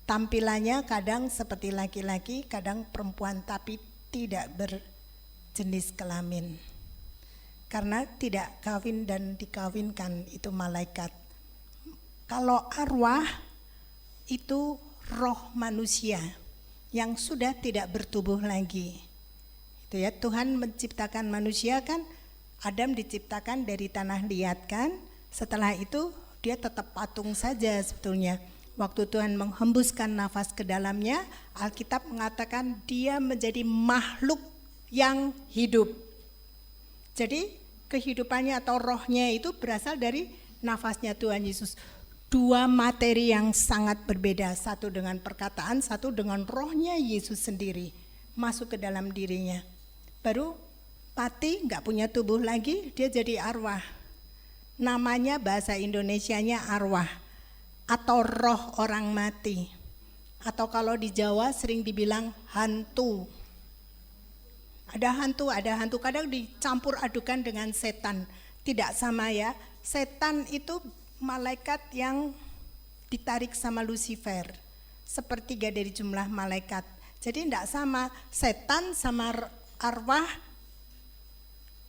Tampilannya kadang seperti laki-laki, kadang perempuan, tapi tidak berjenis kelamin. Karena tidak kawin dan dikawinkan, itu malaikat. Kalau arwah itu roh manusia yang sudah tidak bertubuh lagi. Ya, Tuhan menciptakan manusia kan, Adam diciptakan dari tanah liat kan, setelah itu dia tetap patung saja sebetulnya. Waktu Tuhan menghembuskan nafas ke dalamnya, Alkitab mengatakan dia menjadi makhluk yang hidup. Jadi kehidupannya atau rohnya itu berasal dari nafasnya Tuhan Yesus. Dua materi yang sangat berbeda, satu dengan perkataan, satu dengan rohnya Yesus sendiri masuk ke dalam dirinya. Baru mati, gak punya tubuh lagi, dia jadi arwah. Namanya bahasa Indonesianya arwah atau roh orang mati. Atau kalau di Jawa sering dibilang hantu. Ada hantu, kadang dicampur adukan dengan setan. Tidak sama ya, setan itu malaikat yang ditarik sama Lucifer. Sepertiga dari jumlah malaikat. Jadi tidak sama, setan sama arwah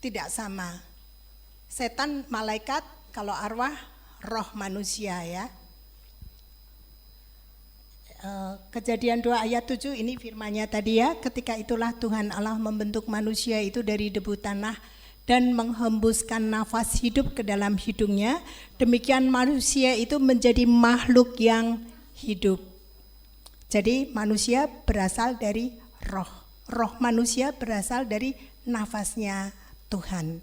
tidak sama. Setan malaikat, kalau arwah roh manusia ya. Kejadian 2 ayat 7 ini firman-Nya tadi ya, ketika itulah Tuhan Allah membentuk manusia itu dari debu tanah dan menghembuskan nafas hidup ke dalam hidungnya, demikian manusia itu menjadi makhluk yang hidup. Jadi manusia berasal dari roh. Roh manusia berasal dari nafasnya Tuhan.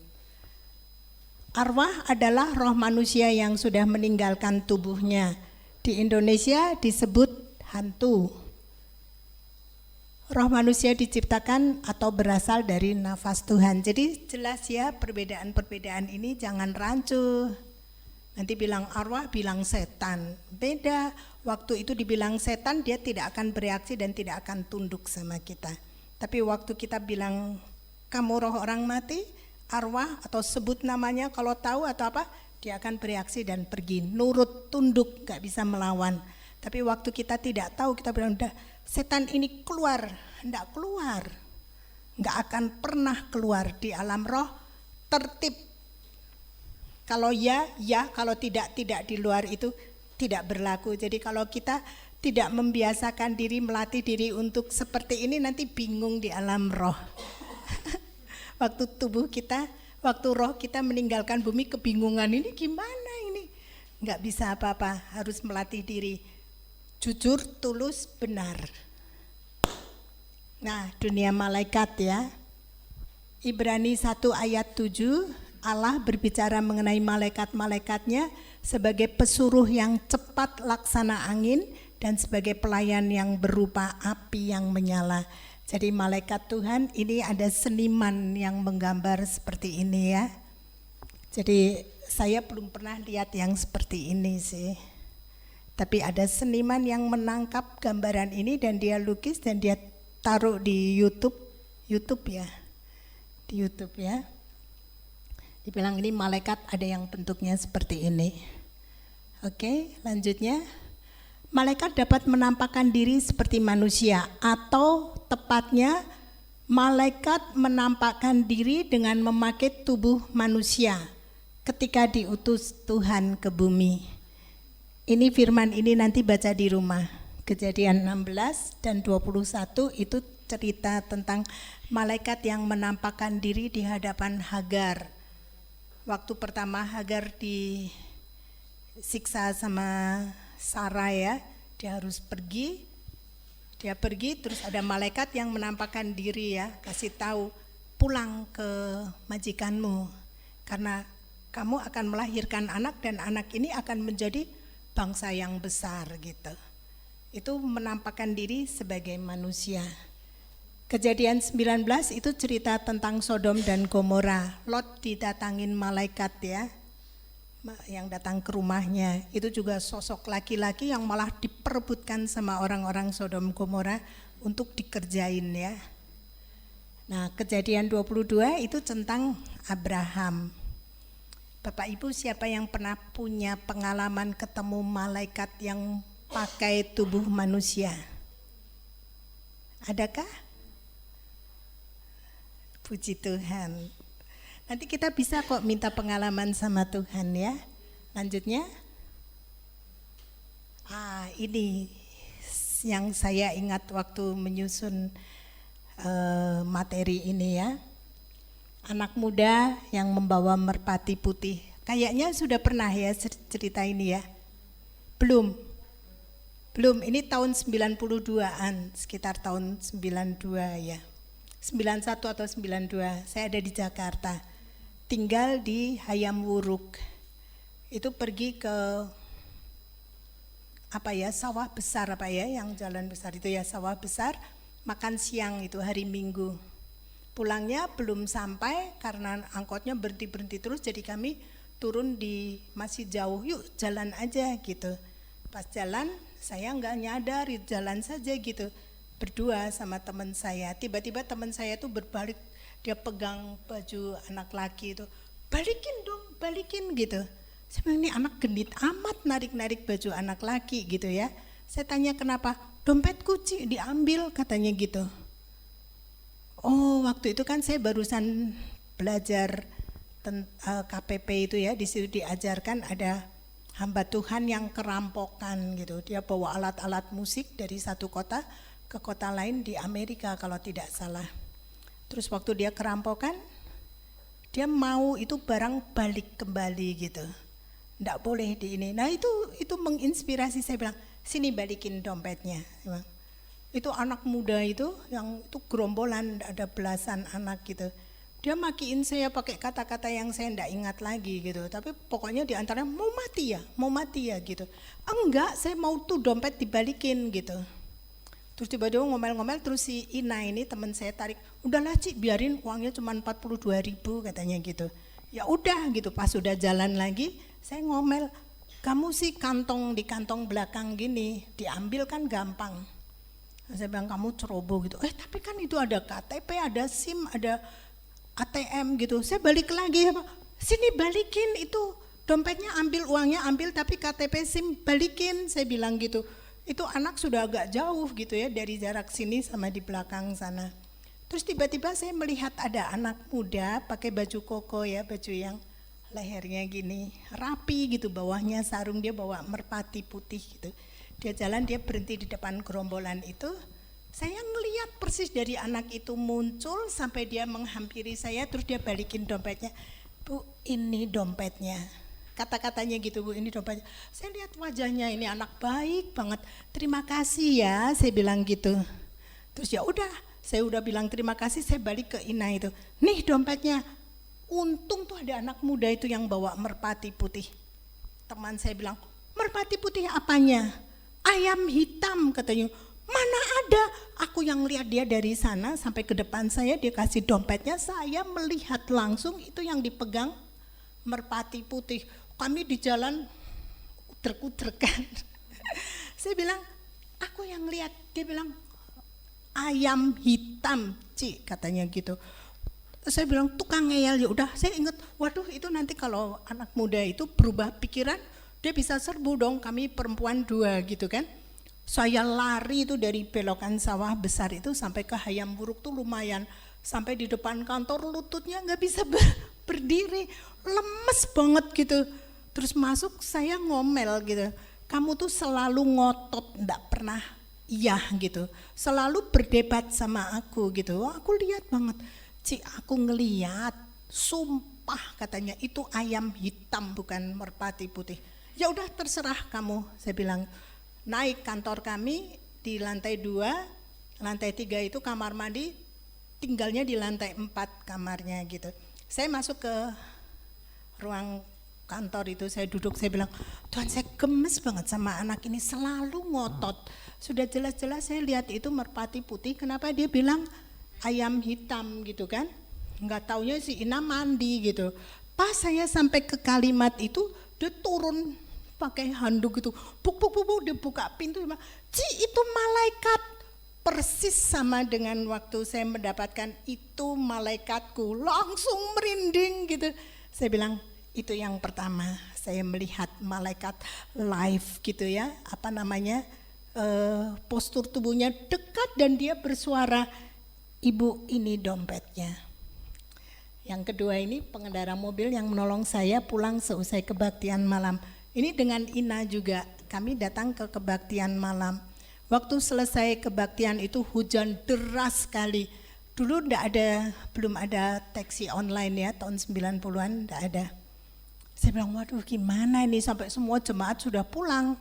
Arwah adalah roh manusia yang sudah meninggalkan tubuhnya. Di Indonesia disebut hantu. Roh manusia diciptakan atau berasal dari nafas Tuhan. Jadi jelas ya perbedaan-perbedaan ini, jangan rancu. Nanti bilang arwah, bilang setan. Beda, waktu itu dibilang setan dia tidak akan bereaksi dan tidak akan tunduk sama kita. Tapi waktu kita bilang kamu roh orang mati, arwah atau sebut namanya, kalau tahu atau apa, dia akan bereaksi dan pergi, nurut, tunduk, gak bisa melawan. Tapi waktu kita tidak tahu, kita bilang, udah setan ini keluar, enggak keluar. Enggak akan pernah keluar di alam roh, tertib. Kalau ya, ya, kalau tidak di luar itu tidak berlaku. Jadi kalau kita tidak membiasakan diri, melatih diri untuk seperti ini, nanti bingung di alam roh. Waktu tubuh kita, waktu roh kita meninggalkan bumi, kebingungan ini gimana ini? Nggak bisa apa-apa, harus melatih diri. Jujur, tulus, benar. Nah, dunia malaikat ya. Ibrani 1 ayat 7, Allah berbicara mengenai malaikat-malaikatnya sebagai pesuruh yang cepat laksana angin dan sebagai pelayan yang berupa api yang menyala. Jadi malaikat Tuhan ini ada seniman yang menggambar seperti ini ya. Jadi saya belum pernah lihat yang seperti ini sih. Tapi ada seniman yang menangkap gambaran ini dan dia lukis dan dia taruh di YouTube ya. Di YouTube ya. Dibilang ini malaikat ada yang bentuknya seperti ini. Oke, lanjutnya. Malaikat dapat menampakkan diri seperti manusia atau tepatnya malaikat menampakkan diri dengan memakai tubuh manusia ketika diutus Tuhan ke bumi. Ini firman ini nanti baca di rumah. Kejadian 16 dan 21 itu cerita tentang malaikat yang menampakkan diri di hadapan Hagar. Waktu pertama Hagar disiksa sama Sarah ya, dia harus pergi. Dia pergi terus ada malaikat yang menampakkan diri ya, kasih tahu pulang ke majikanmu karena kamu akan melahirkan anak dan anak ini akan menjadi bangsa yang besar gitu. Itu menampakkan diri sebagai manusia. Kejadian 19 itu cerita tentang Sodom dan Gomora. Lot didatangin malaikat ya, yang datang ke rumahnya. Itu juga sosok laki-laki yang malah diperebutkan sama orang-orang Sodom Gomora untuk dikerjain ya. Nah, Kejadian 22 itu tentang Abraham. Bapak Ibu, siapa yang pernah punya pengalaman ketemu malaikat yang pakai tubuh manusia? Adakah? Puji Tuhan. Nanti kita bisa kok minta pengalaman sama Tuhan ya. Lanjutnya. Ini yang saya ingat waktu menyusun materi ini ya. Anak muda yang membawa merpati putih. Kayaknya sudah pernah ya cerita ini ya. Belum, ini tahun 92-an, sekitar tahun 92 ya. 91 atau 92, saya ada di Jakarta. Tinggal di Hayam Wuruk. Itu pergi ke sawah besar yang jalan besar itu ya, sawah besar, makan siang itu hari Minggu. Pulangnya belum sampai karena angkotnya berhenti terus, jadi kami turun masih jauh, yuk jalan aja gitu. Pas jalan saya nggak nyadar, jalan saja gitu, berdua sama teman saya. Tiba-tiba teman saya tuh berbalik, dia pegang baju anak laki itu, balikin gitu. Saya bilang, ini anak genit amat narik baju anak laki gitu ya. Saya tanya kenapa, dompetku diambil katanya gitu. Oh, waktu itu kan saya barusan belajar KPP itu ya, di situ diajarkan ada hamba Tuhan yang kerampokan gitu. Dia bawa alat-alat musik dari satu kota ke kota lain di Amerika kalau tidak salah. Terus waktu dia kerampokan, dia mau itu barang balik kembali gitu. Nggak boleh di ini. Nah itu menginspirasi, saya bilang, sini balikin dompetnya. Itu anak muda itu yang itu gerombolan, ada belasan anak gitu. Dia makiin saya pakai kata-kata yang saya enggak ingat lagi gitu. Tapi pokoknya di antaranya mau mati ya gitu. Enggak, saya mau tuh dompet dibalikin gitu. Terus tiba-tiba ngomel-ngomel, terus si Ina ini teman saya tarik, udahlah Ci, biarin, uangnya cuma 42.000 katanya gitu. Ya udah gitu, pas udah jalan lagi, saya ngomel, kamu sih di kantong belakang gini, diambil kan gampang. Saya bilang kamu ceroboh gitu. Tapi kan itu ada KTP, ada SIM, ada ATM gitu. Saya balik lagi, sini balikin itu dompetnya, ambil uangnya, ambil tapi KTP SIM balikin, saya bilang gitu. Itu anak sudah agak jauh gitu ya dari jarak sini sama di belakang sana. Terus tiba-tiba saya melihat ada anak muda pakai baju koko ya, baju yang lehernya gini, rapi gitu, bawahnya sarung, dia bawa merpati putih gitu. Dia jalan, dia berhenti di depan gerombolan itu. Saya ngeliat persis dari anak itu muncul sampai dia menghampiri saya, terus dia balikin dompetnya. Bu, ini dompetnya. Kata-katanya gitu, Bu, ini dompetnya. Saya lihat wajahnya, ini anak baik banget. Terima kasih ya, saya bilang gitu. Terus ya udah, saya udah bilang terima kasih, saya balik ke Ina itu. Nih dompetnya. Untung tuh ada anak muda itu yang bawa merpati putih. Teman saya bilang, merpati putih apanya? Ayam hitam katanya. Mana ada, aku yang lihat dia dari sana sampai ke depan saya, dia kasih dompetnya, saya melihat langsung itu yang dipegang merpati putih. Kami di jalan utrek-utrekan. Saya bilang, aku yang lihat. Dia bilang, ayam hitam, Ci, katanya gitu. Saya bilang, tukang ngeyel. Ya udah, saya ingat, waduh itu nanti kalau anak muda itu berubah pikiran, dia bisa serbu dong, kami perempuan 2 gitu kan. Saya lari itu dari belokan sawah besar itu sampai ke Hayam Wuruk tuh lumayan. Sampai di depan kantor lututnya gak bisa berdiri, lemes banget gitu. Terus masuk saya ngomel gitu, kamu tuh selalu ngotot, gak pernah iya gitu. Selalu berdebat sama aku gitu, aku lihat banget. Ci, aku ngeliat, sumpah katanya itu ayam hitam bukan merpati putih. Ya udah terserah kamu, saya bilang. Naik kantor kami di lantai 2, lantai 3 itu kamar mandi, tinggalnya di lantai 4 kamarnya gitu. Saya masuk ke ruang kantor itu, saya duduk, saya bilang, Tuhan saya gemes banget sama anak ini, selalu ngotot. Sudah jelas-jelas saya lihat itu merpati putih, kenapa dia bilang ayam hitam gitu kan. Nggak taunya si Ina mandi gitu. Pas saya sampai ke kalimat itu, dia turun pakai handuk gitu, buk dia buka pintu, Ci itu malaikat, persis sama dengan waktu saya mendapatkan itu malaikatku, langsung merinding gitu. Saya bilang itu yang pertama saya melihat malaikat live gitu ya, apa namanya, postur tubuhnya dekat dan dia bersuara, Ibu ini dompetnya. Yang kedua ini pengendara mobil yang menolong saya pulang seusai kebaktian malam. Ini dengan Ina juga, kami datang ke kebaktian malam. Waktu selesai kebaktian itu hujan deras sekali. Dulu belum ada taksi online ya, tahun 90-an enggak ada. Saya bilang, waduh gimana ini sampai semua jemaat sudah pulang.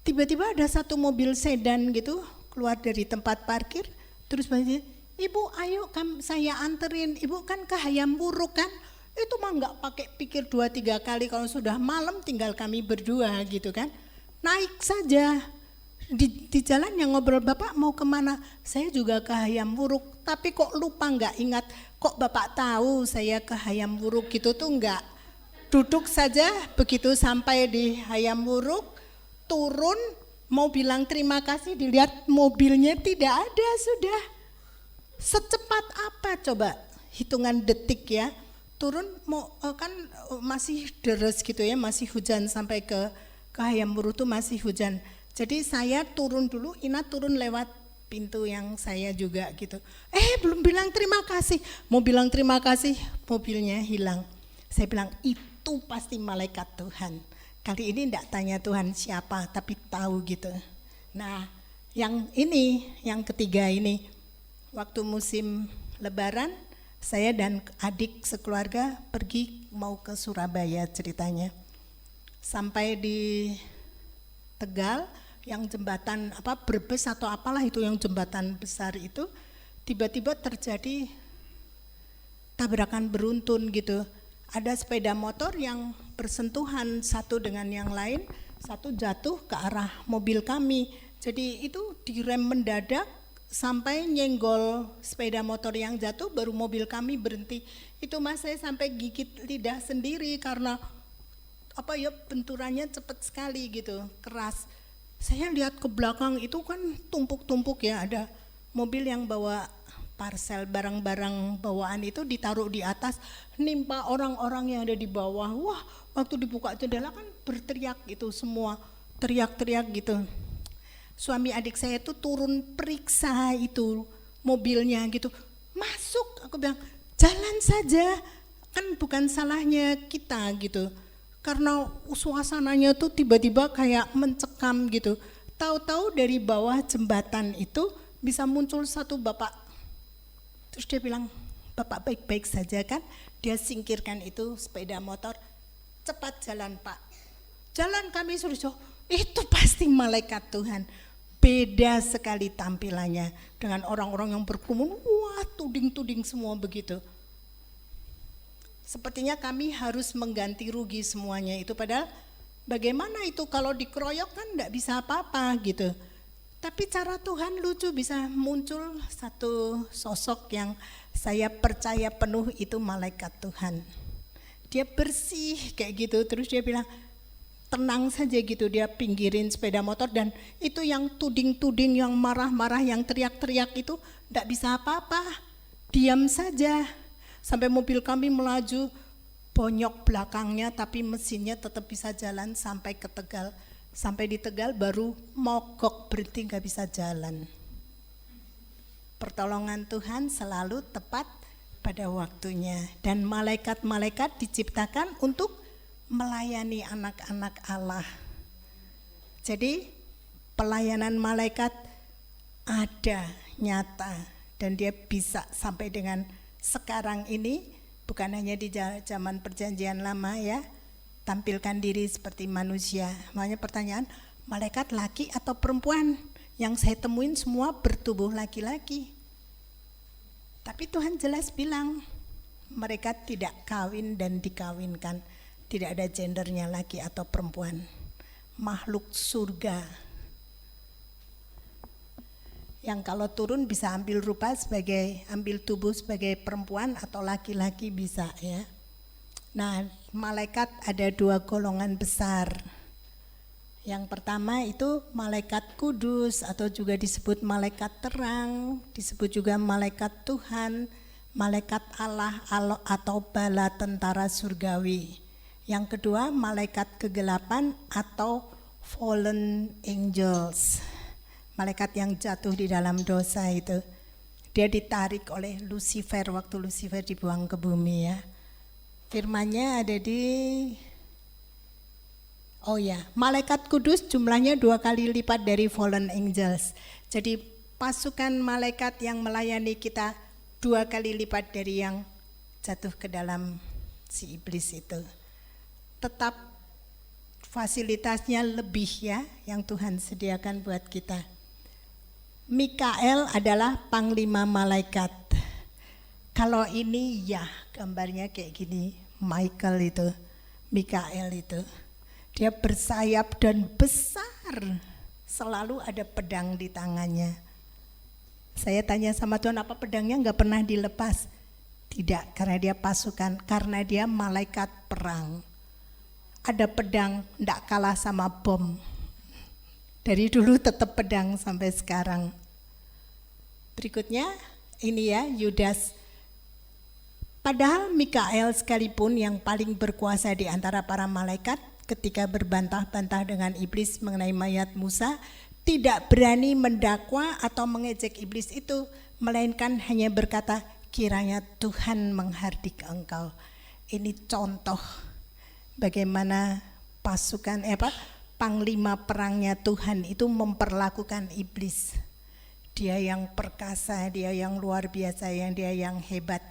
Tiba-tiba ada satu mobil sedan gitu, keluar dari tempat parkir, terus bilang, Ibu ayo saya anterin, Ibu kan ke Hayam Wuruk kan. Itu mah nggak pakai pikir 2-3 kali, kalau sudah malam tinggal kami berdua gitu kan. Naik saja, di jalan yang ngobrol, Bapak mau kemana? Saya juga ke Hayam Wuruk, tapi kok lupa nggak ingat, kok Bapak tahu saya ke Hayam Wuruk gitu tuh nggak. Duduk saja, begitu sampai di Hayam Wuruk, turun, mau bilang terima kasih, dilihat mobilnya tidak ada sudah. Secepat apa coba, hitungan detik ya. Turun kan masih deres gitu ya, masih hujan sampai ke Hayam Wuruk tuh masih hujan. Jadi saya turun dulu, Ina turun lewat pintu yang saya juga gitu. Belum bilang terima kasih, mau bilang terima kasih mobilnya hilang. Saya bilang itu pasti malaikat Tuhan. Kali ini enggak tanya Tuhan siapa, tapi tahu gitu. Nah yang ini, yang ketiga ini, waktu musim Lebaran, saya dan adik sekeluarga pergi mau ke Surabaya ceritanya. Sampai di Tegal, yang jembatan Brebes atau apalah itu yang jembatan besar itu, tiba-tiba terjadi tabrakan beruntun gitu. Ada sepeda motor yang bersentuhan satu dengan yang lain, satu jatuh ke arah mobil kami. Jadi itu direm mendadak, sampai nyenggol sepeda motor yang jatuh, baru mobil kami berhenti. Itu mas saya sampai gigit lidah sendiri karena benturannya cepat sekali gitu, keras. Saya lihat ke belakang itu kan tumpuk-tumpuk ya, ada mobil yang bawa parcel barang-barang bawaan itu ditaruh di atas, nimpa orang-orang yang ada di bawah. Wah, waktu dibuka jendela kan berteriak gitu semua, teriak-teriak gitu. Suami adik saya itu turun periksa itu mobilnya gitu, masuk, aku bilang jalan saja, kan bukan salahnya kita gitu. Karena suasananya tuh tiba-tiba kayak mencekam gitu. Tahu-tahu dari bawah jembatan itu bisa muncul satu bapak. Terus dia bilang, "Bapak baik-baik saja kan?" Dia singkirkan itu sepeda motor. "Cepat jalan Pak." Jalan kami suruh, itu pasti malaikat Tuhan. Beda sekali tampilannya dengan orang-orang yang berkerumun, wah tuding-tuding semua begitu. Sepertinya kami harus mengganti rugi semuanya itu, padahal bagaimana itu kalau dikeroyok kan enggak bisa apa-apa gitu. Tapi cara Tuhan lucu, bisa muncul satu sosok yang saya percaya penuh itu malaikat Tuhan. Dia bersih kayak gitu, terus dia bilang, tenang saja gitu, dia pinggirin sepeda motor dan itu yang tuding-tuding, yang marah-marah, yang teriak-teriak itu enggak bisa apa-apa, diam saja. Sampai mobil kami melaju, bonyok belakangnya tapi mesinnya tetap bisa jalan sampai ke Tegal. Sampai di Tegal baru mogok berhenti gak bisa jalan. Pertolongan Tuhan selalu tepat pada waktunya. Dan malaikat-malaikat diciptakan untuk melayani anak-anak Allah. Jadi pelayanan malaikat ada, nyata, dan dia bisa sampai dengan sekarang ini, bukan hanya di zaman perjanjian lama ya, tampilkan diri seperti manusia. Makanya pertanyaan, malaikat laki atau perempuan? Yang saya temuin semua bertubuh laki-laki. Tapi Tuhan jelas bilang, mereka tidak kawin dan dikawinkan. Tidak ada gendernya laki atau perempuan. Makhluk surga. Yang kalau turun bisa ambil rupa ambil tubuh sebagai perempuan atau laki-laki bisa ya. Nah, malaikat ada dua golongan besar. Yang pertama itu malaikat kudus atau juga disebut malaikat terang, disebut juga malaikat Tuhan, malaikat Allah atau bala tentara surgawi. Yang kedua malaikat kegelapan atau fallen angels. Malaikat yang jatuh di dalam dosa itu. Dia ditarik oleh Lucifer waktu Lucifer dibuang ke bumi ya. Firman-Nya ada di malaikat kudus jumlahnya 2 kali lipat dari fallen angels. Jadi pasukan malaikat yang melayani kita 2 kali lipat dari yang jatuh ke dalam si iblis itu. Tetap fasilitasnya lebih ya yang Tuhan sediakan buat kita. Mikael adalah panglima malaikat. Kalau ini ya gambarnya kayak gini, Michael itu, Mikael itu. Dia bersayap dan besar, selalu ada pedang di tangannya. Saya tanya sama Tuhan, apa pedangnya enggak pernah dilepas? Tidak, karena dia pasukan, karena dia malaikat perang. Ada pedang, enggak kalah sama bom. Dari dulu tetap pedang sampai sekarang. Berikutnya ini ya Yudas. Padahal Mikael sekalipun yang paling berkuasa di antara para malaikat ketika berbantah-bantah dengan iblis mengenai mayat Musa, tidak berani mendakwa atau mengejek iblis itu, melainkan hanya berkata, kiranya Tuhan menghardik engkau. Ini contoh bagaimana panglima perangnya Tuhan itu memperlakukan iblis. Dia yang perkasa, dia yang luar biasa, dia yang hebat.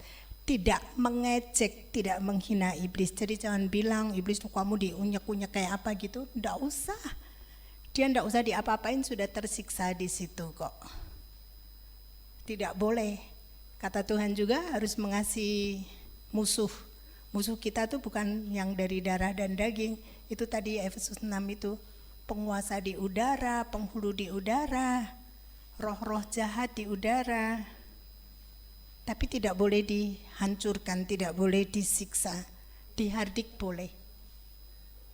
Tidak mengejek, tidak menghina iblis. Jadi jangan bilang iblis tuh kamu diunyek-unyek kayak apa gitu. Enggak usah. Dia enggak usah diapa-apain, sudah tersiksa di situ kok. Tidak boleh. Kata Tuhan juga harus mengasihi musuh. Musuh kita tuh bukan yang dari darah dan daging. Itu tadi Efesus 6 itu, penguasa di udara, penghulu di udara, roh-roh jahat di udara. Tapi tidak boleh dihancurkan, tidak boleh disiksa. Dihardik boleh.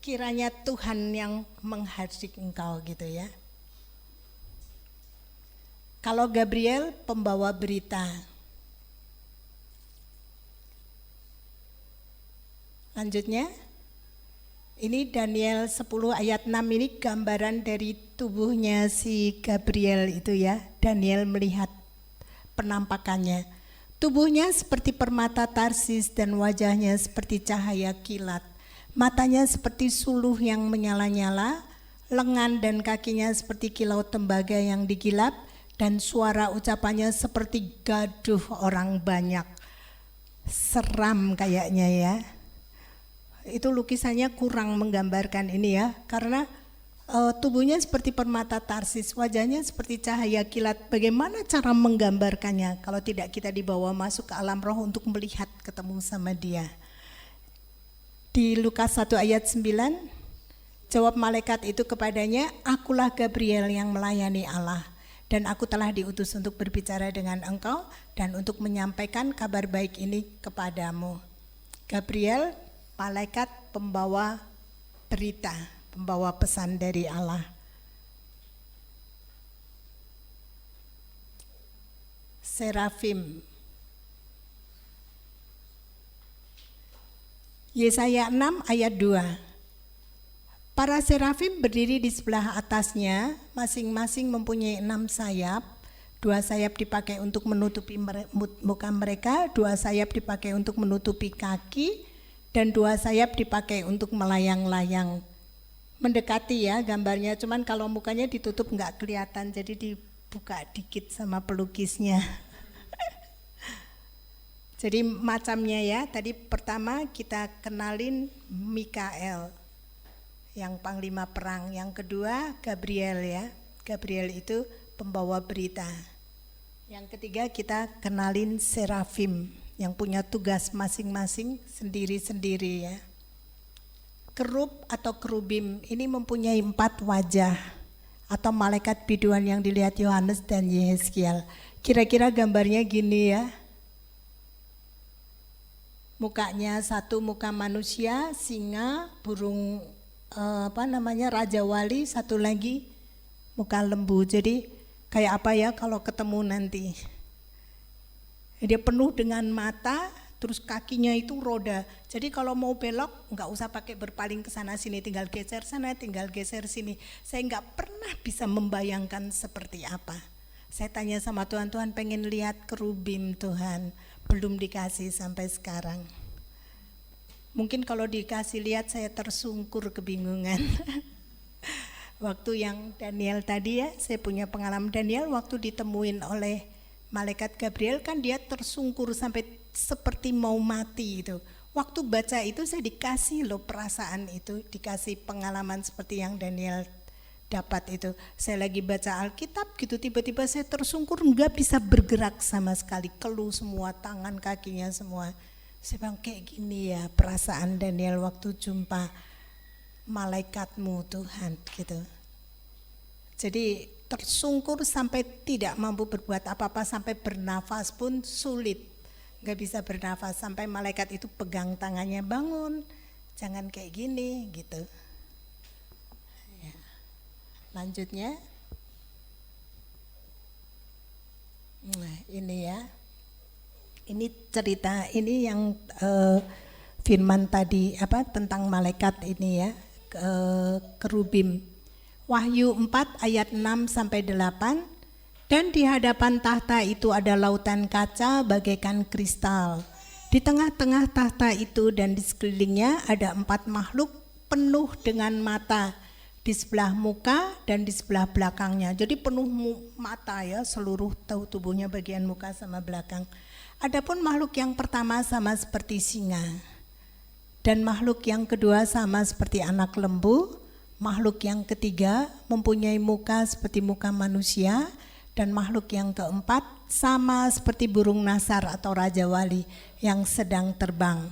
Kiranya Tuhan yang menghardik engkau gitu ya. Kalau Gabriel pembawa berita. Lanjutnya. Ini Daniel 10 ayat 6 ini gambaran dari tubuhnya si Gabriel itu ya. Daniel melihat penampakannya. Tubuhnya seperti permata Tarsis dan wajahnya seperti cahaya kilat. Matanya seperti suluh yang menyala-nyala, lengan dan kakinya seperti kilau tembaga yang digilap, dan suara ucapannya seperti gaduh orang banyak. Seram kayaknya ya. Itu lukisannya kurang menggambarkan ini ya, karena tubuhnya seperti permata Tarsis, wajahnya seperti cahaya kilat. Bagaimana cara menggambarkannya kalau tidak kita dibawa masuk ke alam roh untuk melihat ketemu sama dia. Di Lukas 1 ayat 9, jawab malaikat itu kepadanya, akulah Gabriel yang melayani Allah, dan aku telah diutus untuk berbicara dengan engkau dan untuk menyampaikan kabar baik ini kepadamu. Gabriel, malaikat pembawa berita, pembawa pesan dari Allah. Serafim. Yesaya 6 ayat 2. Para serafim berdiri di sebelah atasnya, masing-masing mempunyai 6 sayap. 2 sayap dipakai untuk menutupi muka mereka, 2 sayap dipakai untuk menutupi kaki, dan 2 sayap dipakai untuk melayang-layang. Mendekati ya gambarnya, cuman kalau mukanya ditutup nggak kelihatan, jadi dibuka dikit sama pelukisnya. Jadi macamnya ya, tadi pertama kita kenalin Mikael yang panglima perang, yang kedua Gabriel ya, Gabriel itu pembawa berita. Yang ketiga kita kenalin serafim yang punya tugas masing-masing sendiri-sendiri ya. Kerub atau kerubim ini mempunyai 4 wajah atau malaikat biduan yang dilihat Yohanes dan Yehezkiel. Kira-kira gambarnya gini ya. Mukanya satu muka manusia, singa, burung raja wali, satu lagi muka lembu. Jadi kayak apa ya kalau ketemu nanti. Dia penuh dengan mata, terus kakinya itu roda. Jadi kalau mau belok nggak usah pakai berpaling ke sana sini, tinggal geser sana, tinggal geser sini. Saya nggak pernah bisa membayangkan seperti apa. Saya tanya sama Tuhan, Tuhan pengen lihat kerubim Tuhan. Belum dikasih sampai sekarang. Mungkin kalau dikasih lihat saya tersungkur kebingungan. Waktu yang Daniel tadi ya, saya punya pengalaman Daniel waktu ditemuin oleh malaikat Gabriel kan dia tersungkur sampai seperti mau mati itu. Waktu baca itu saya dikasih loh perasaan itu, dikasih pengalaman seperti yang Daniel dapat itu. Saya lagi baca Alkitab gitu, tiba-tiba saya tersungkur, nggak bisa bergerak sama sekali, keluh semua, tangan kakinya semua. Saya bilang kayak gini ya perasaan Daniel waktu jumpa malaikatmu Tuhan gitu. Jadi tersungkur sampai tidak mampu berbuat apa-apa, sampai bernafas pun sulit, nggak bisa bernafas, sampai malaikat itu pegang tangannya, bangun, jangan kayak gini gitu. Lanjutnya, nah ini ya, ini cerita ini yang firman tadi tentang malaikat ini ya, kerubim. Wahyu 4 ayat 6 sampai 8. Dan di hadapan tahta itu ada lautan kaca bagaikan kristal. Di tengah-tengah tahta itu dan di sekelilingnya ada 4 makhluk penuh dengan mata. Di sebelah muka dan di sebelah belakangnya. Jadi penuh mata ya, seluruh tubuhnya bagian muka sama belakang. Adapun makhluk yang pertama sama seperti singa. Dan makhluk yang kedua sama seperti anak lembu. Makhluk yang ketiga mempunyai muka seperti muka manusia. Dan makhluk yang keempat sama seperti burung nasar atau raja wali yang sedang terbang.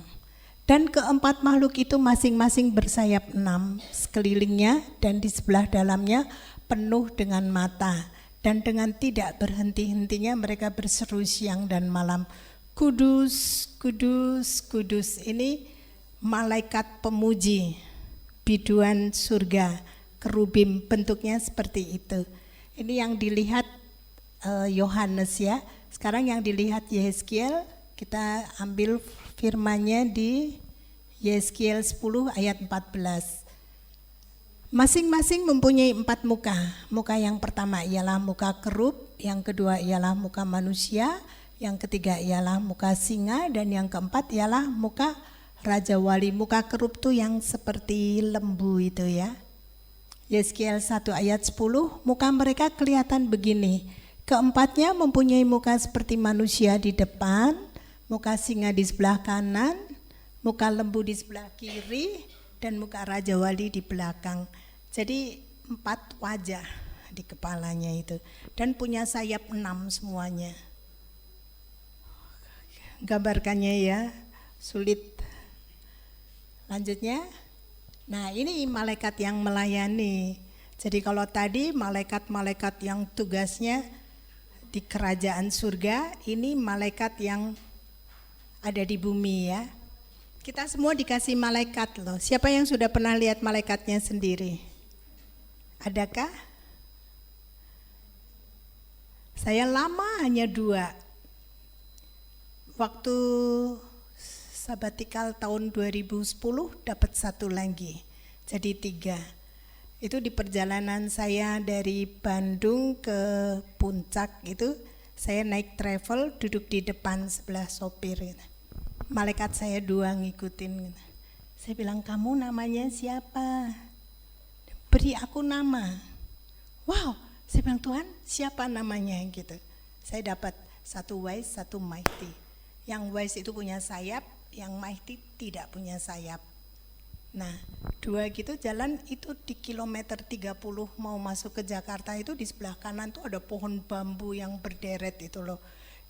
Dan keempat makhluk itu masing-masing bersayap 6 sekelilingnya dan di sebelah dalamnya penuh dengan mata. Dan dengan tidak berhenti-hentinya mereka berseru siang dan malam, Kudus, Kudus, Kudus. Ini malaikat pemuji, biduan surga, kerubim, bentuknya seperti itu. Ini yang dilihat Yohanes ya. Sekarang yang dilihat Yehezkiel, kita ambil firman-Nya di Yehezkiel 10 ayat 14. Masing-masing mempunyai 4 muka. Muka yang pertama ialah muka kerub, yang kedua ialah muka manusia, yang ketiga ialah muka singa, dan yang keempat ialah muka Raja Wali. Muka kerub tuh yang seperti lembu itu ya. Yeskiel 1 ayat 10, muka mereka kelihatan begini. Keempatnya mempunyai muka seperti manusia di depan, muka singa di sebelah kanan, muka lembu di sebelah kiri, dan muka Raja Wali di belakang. Jadi 4 wajah di kepalanya itu. Dan punya sayap 6 semuanya. Gambarkannya ya, sulit. Lanjutnya, nah ini malaikat yang melayani. Jadi kalau tadi malaikat-malaikat yang tugasnya di kerajaan surga, ini malaikat yang ada di bumi ya. Kita semua dikasih malaikat loh. Siapa yang sudah pernah lihat malaikatnya sendiri? Adakah? Saya lama hanya 2. Waktu sabatikal tahun 2010 dapat 1 lagi, jadi 3. Itu di perjalanan saya dari Bandung ke Puncak itu, saya naik travel, duduk di depan sebelah sopir. Malaikat saya 2 ngikutin. Saya bilang, kamu namanya siapa? Beri aku nama. Wow, saya bilang, Tuhan siapa namanya gitu. Saya dapat 1 wise, 1 mighty. Yang wise itu punya sayap, yang mighty tidak punya sayap. Nah, 2 gitu jalan itu di kilometer 30 mau masuk ke Jakarta itu di sebelah kanan tuh ada pohon bambu yang berderet itu loh.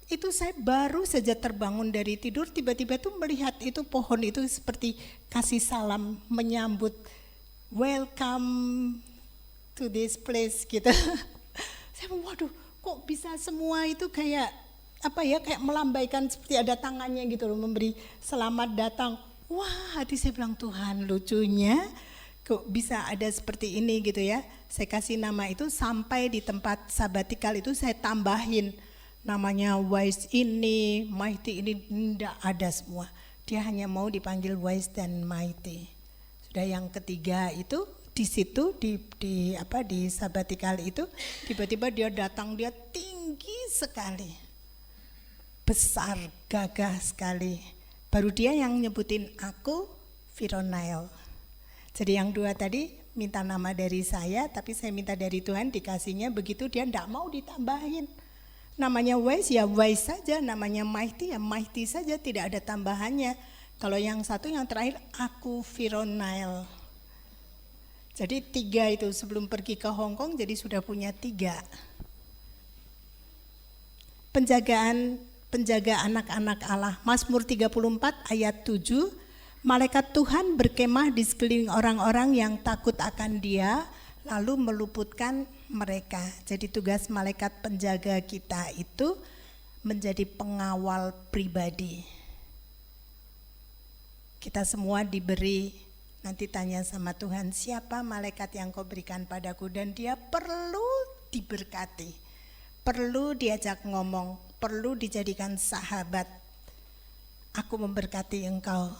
Itu saya baru saja terbangun dari tidur, tiba-tiba tuh melihat itu pohon itu seperti kasih salam, menyambut, welcome to this place gitu. Saya bilang, waduh kok bisa semua itu kayak kayak melambaikan seperti ada tangannya gitu loh, memberi selamat datang. Wah, hati saya bilang, Tuhan lucunya kok bisa ada seperti ini gitu ya. Saya kasih nama itu, sampai di tempat sabatikal itu saya tambahin namanya wise ini, mighty ini, enggak ada semua. Dia hanya mau dipanggil wise dan mighty. Sudah yang ketiga itu di situ di sabatikal itu tiba-tiba dia datang, dia tinggi sekali. Besar, gagah sekali. Baru dia yang nyebutin aku Vironael. Jadi yang 2 tadi minta nama dari saya, tapi saya minta dari Tuhan, dikasihnya begitu, dia enggak mau ditambahin. Namanya wise ya wise saja, namanya mighty ya mighty saja, tidak ada tambahannya. Kalau yang 1 yang terakhir aku Vironael. Jadi 3 itu sebelum pergi ke Hong Kong, jadi sudah punya 3. Penjaga anak-anak Allah. Mazmur 34 ayat 7, malaikat Tuhan berkemah di sekeliling orang-orang yang takut akan Dia, lalu meluputkan mereka. Jadi tugas malaikat penjaga kita itu menjadi pengawal pribadi. Kita semua diberi, nanti tanya sama Tuhan, siapa malaikat yang kau berikan padaku, dan dia perlu diberkati, perlu diajak ngomong, perlu dijadikan sahabat. Aku memberkati engkau,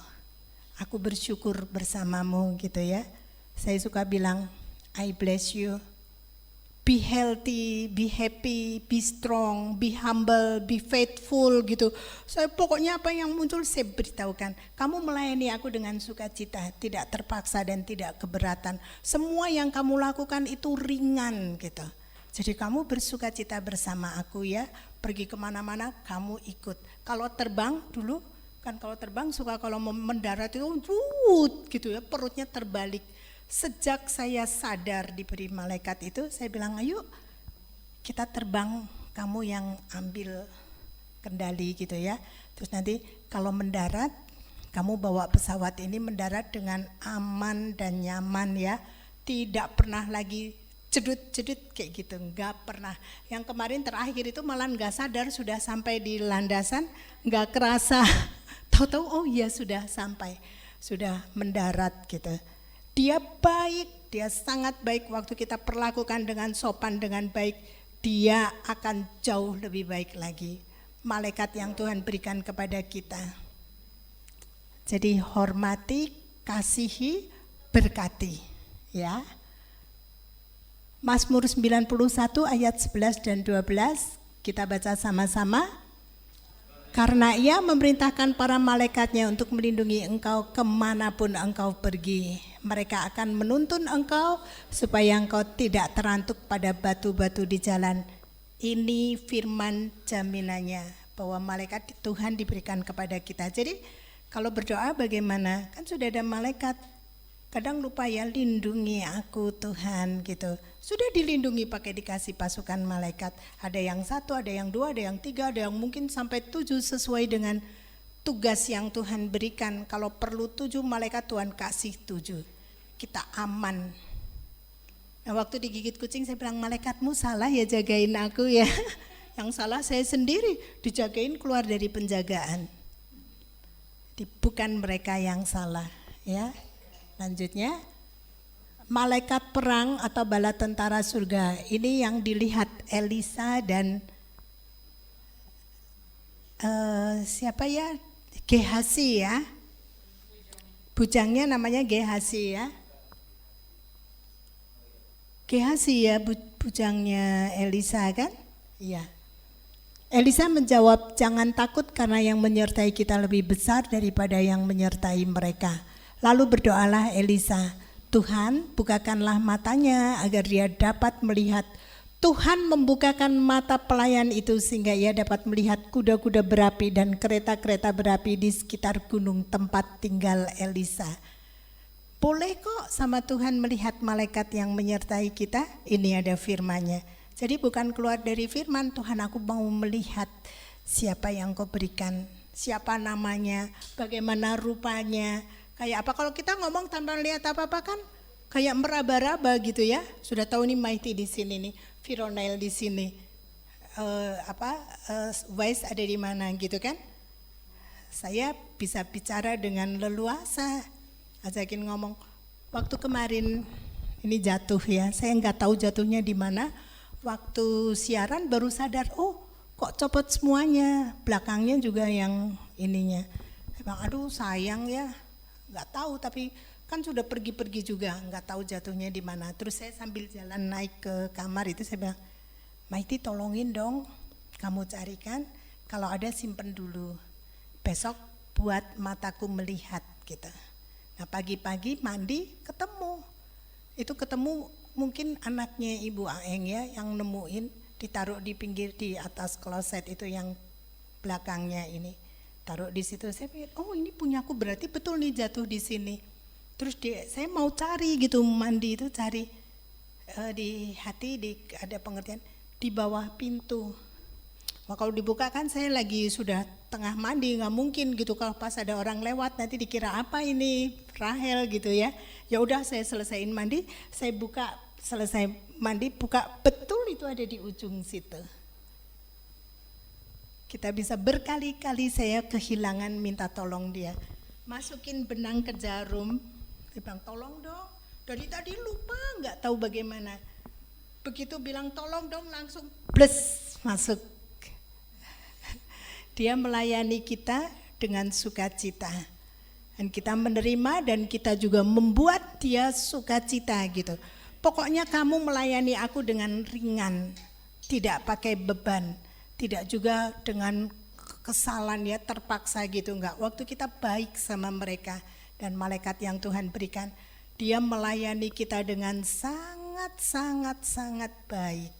aku bersyukur bersamamu gitu ya. Saya suka bilang, I bless you, be healthy, be happy, be strong, be humble, be faithful gitu. Saya pokoknya apa yang muncul saya beritahukan. Kamu melayani aku dengan sukacita, tidak terpaksa dan tidak keberatan. Semua yang kamu lakukan itu ringan gitu. Jadi kamu bersukacita bersama aku ya, pergi kemana-mana kamu ikut. Kalau terbang dulu, kan kalau terbang suka kalau mendarat itu gitu ya, perutnya terbalik. Sejak saya sadar diberi malaikat itu, saya bilang ayo kita terbang, kamu yang ambil kendali gitu ya. Terus nanti kalau mendarat, kamu bawa pesawat ini mendarat dengan aman dan nyaman ya. Tidak pernah lagi cedut-cedut kayak gitu, enggak pernah. Yang kemarin terakhir itu malah enggak sadar sudah sampai di landasan, enggak kerasa. Tahu-tahu oh iya sudah sampai, sudah mendarat gitu. Dia baik, dia sangat baik. Waktu kita perlakukan dengan sopan, dengan baik, dia akan jauh lebih baik lagi. Malaikat yang Tuhan berikan kepada kita. Jadi hormati, kasihi, berkati ya. Mazmur 91 ayat 11 dan 12 kita baca sama-sama. Karena ia memerintahkan para malaikatnya untuk melindungi engkau kemanapun engkau pergi. Mereka akan menuntun engkau supaya engkau tidak terantuk pada batu-batu di jalan. Ini firman jaminannya bahwa malaikat Tuhan diberikan kepada kita. Jadi kalau berdoa bagaimana? Kan sudah ada malaikat. Kadang lupa ya, lindungi aku Tuhan gitu. Sudah dilindungi pakai dikasih pasukan malaikat. Ada yang 1, ada yang 2, ada yang 3, ada yang mungkin sampai 7 sesuai dengan tugas yang Tuhan berikan. Kalau perlu 7 malaikat Tuhan kasih 7. Kita aman. Nah, waktu digigit kucing saya bilang, malaikatmu salah ya jagain aku ya. Yang salah saya sendiri, dijagain keluar dari penjagaan. Bukan mereka yang salah ya. Selanjutnya, malaikat perang atau bala tentara surga. Ini yang dilihat Elisa dan siapa ya? Gehazi ya. Bujangnya namanya Gehazi ya. Gehazi ya bujangnya Elisa kan? Iya. Elisa menjawab, jangan takut karena yang menyertai kita lebih besar daripada yang menyertai mereka. Lalu berdoalah Elisa, Tuhan bukakanlah matanya agar dia dapat melihat. Tuhan membukakan mata pelayan itu sehingga ia dapat melihat kuda-kuda berapi dan kereta-kereta berapi di sekitar gunung tempat tinggal Elisa. Boleh kok sama Tuhan melihat malaikat yang menyertai kita, ini ada firman-Nya. Jadi bukan keluar dari firman, Tuhan aku mau melihat siapa yang kau berikan, siapa namanya, bagaimana rupanya. Kayak apa, kalau kita ngomong tanpa lihat apa-apa kan kayak meraba-raba gitu ya. Sudah tahu nih Mighty di sini nih, Vironel di sini, Wise ada di mana gitu kan. Saya bisa bicara dengan leluasa, ajakin ngomong. Waktu kemarin ini jatuh ya, saya nggak tahu jatuhnya di mana. Waktu siaran baru sadar, oh kok copot semuanya, belakangnya juga yang ininya. Saya bilang, aduh sayang ya. Nggak tahu, tapi kan sudah pergi-pergi juga, nggak tahu jatuhnya di mana. Terus saya sambil jalan naik ke kamar itu saya bilang, Mighty tolongin dong, kamu carikan, kalau ada simpen dulu, besok buat mataku melihat gitu. Nah pagi-pagi mandi ketemu, itu ketemu mungkin anaknya Ibu Aeng ya yang nemuin, ditaruh di pinggir di atas kloset itu yang belakangnya ini. Taruh di situ, saya pikir, oh ini punyaku berarti betul nih jatuh di sini. Terus saya mau cari gitu, mandi itu cari di hati, ada pengertian di bawah pintu. Wah kalau dibuka kan saya lagi sudah tengah mandi, nggak mungkin gitu kalau pas ada orang lewat nanti dikira apa ini Rahel gitu ya. Ya udah saya selesaiin mandi, saya buka, selesai mandi buka, betul itu ada di ujung situ. Kita bisa berkali-kali saya kehilangan minta tolong dia. Masukin benang ke jarum, dia bilang tolong dong. Dari tadi lupa nggak tahu bagaimana. Begitu bilang tolong dong langsung bles masuk. Dia melayani kita dengan sukacita. Dan kita menerima dan kita juga membuat dia sukacita gitu. Pokoknya kamu melayani aku dengan ringan, tidak pakai beban. Tidak juga dengan kesalahan ya terpaksa gitu, enggak. Waktu kita baik sama mereka dan malaikat yang Tuhan berikan, dia melayani kita dengan sangat baik.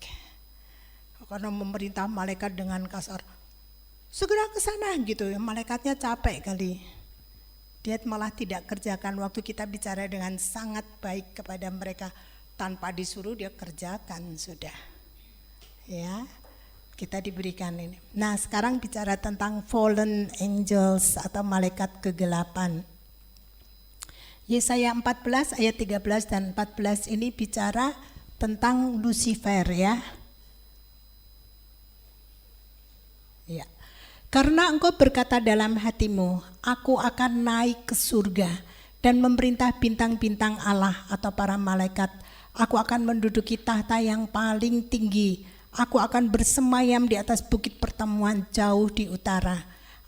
Karena memerintah malaikat dengan kasar, segera ke sana gitu, malaikatnya capek kali. Dia malah tidak kerjakan. Waktu kita bicara dengan sangat baik kepada mereka, tanpa disuruh dia kerjakan sudah. Ya. Kita diberikan ini. Nah sekarang bicara tentang fallen angels atau malaikat kegelapan. Yesaya 14 ayat 13 dan 14 ini bicara tentang Lucifer ya. Ya. Karena engkau berkata dalam hatimu, aku akan naik ke surga dan memerintah bintang-bintang Allah atau para malaikat. Aku akan menduduki tahta yang paling tinggi. Aku akan bersemayam di atas bukit pertemuan jauh di utara.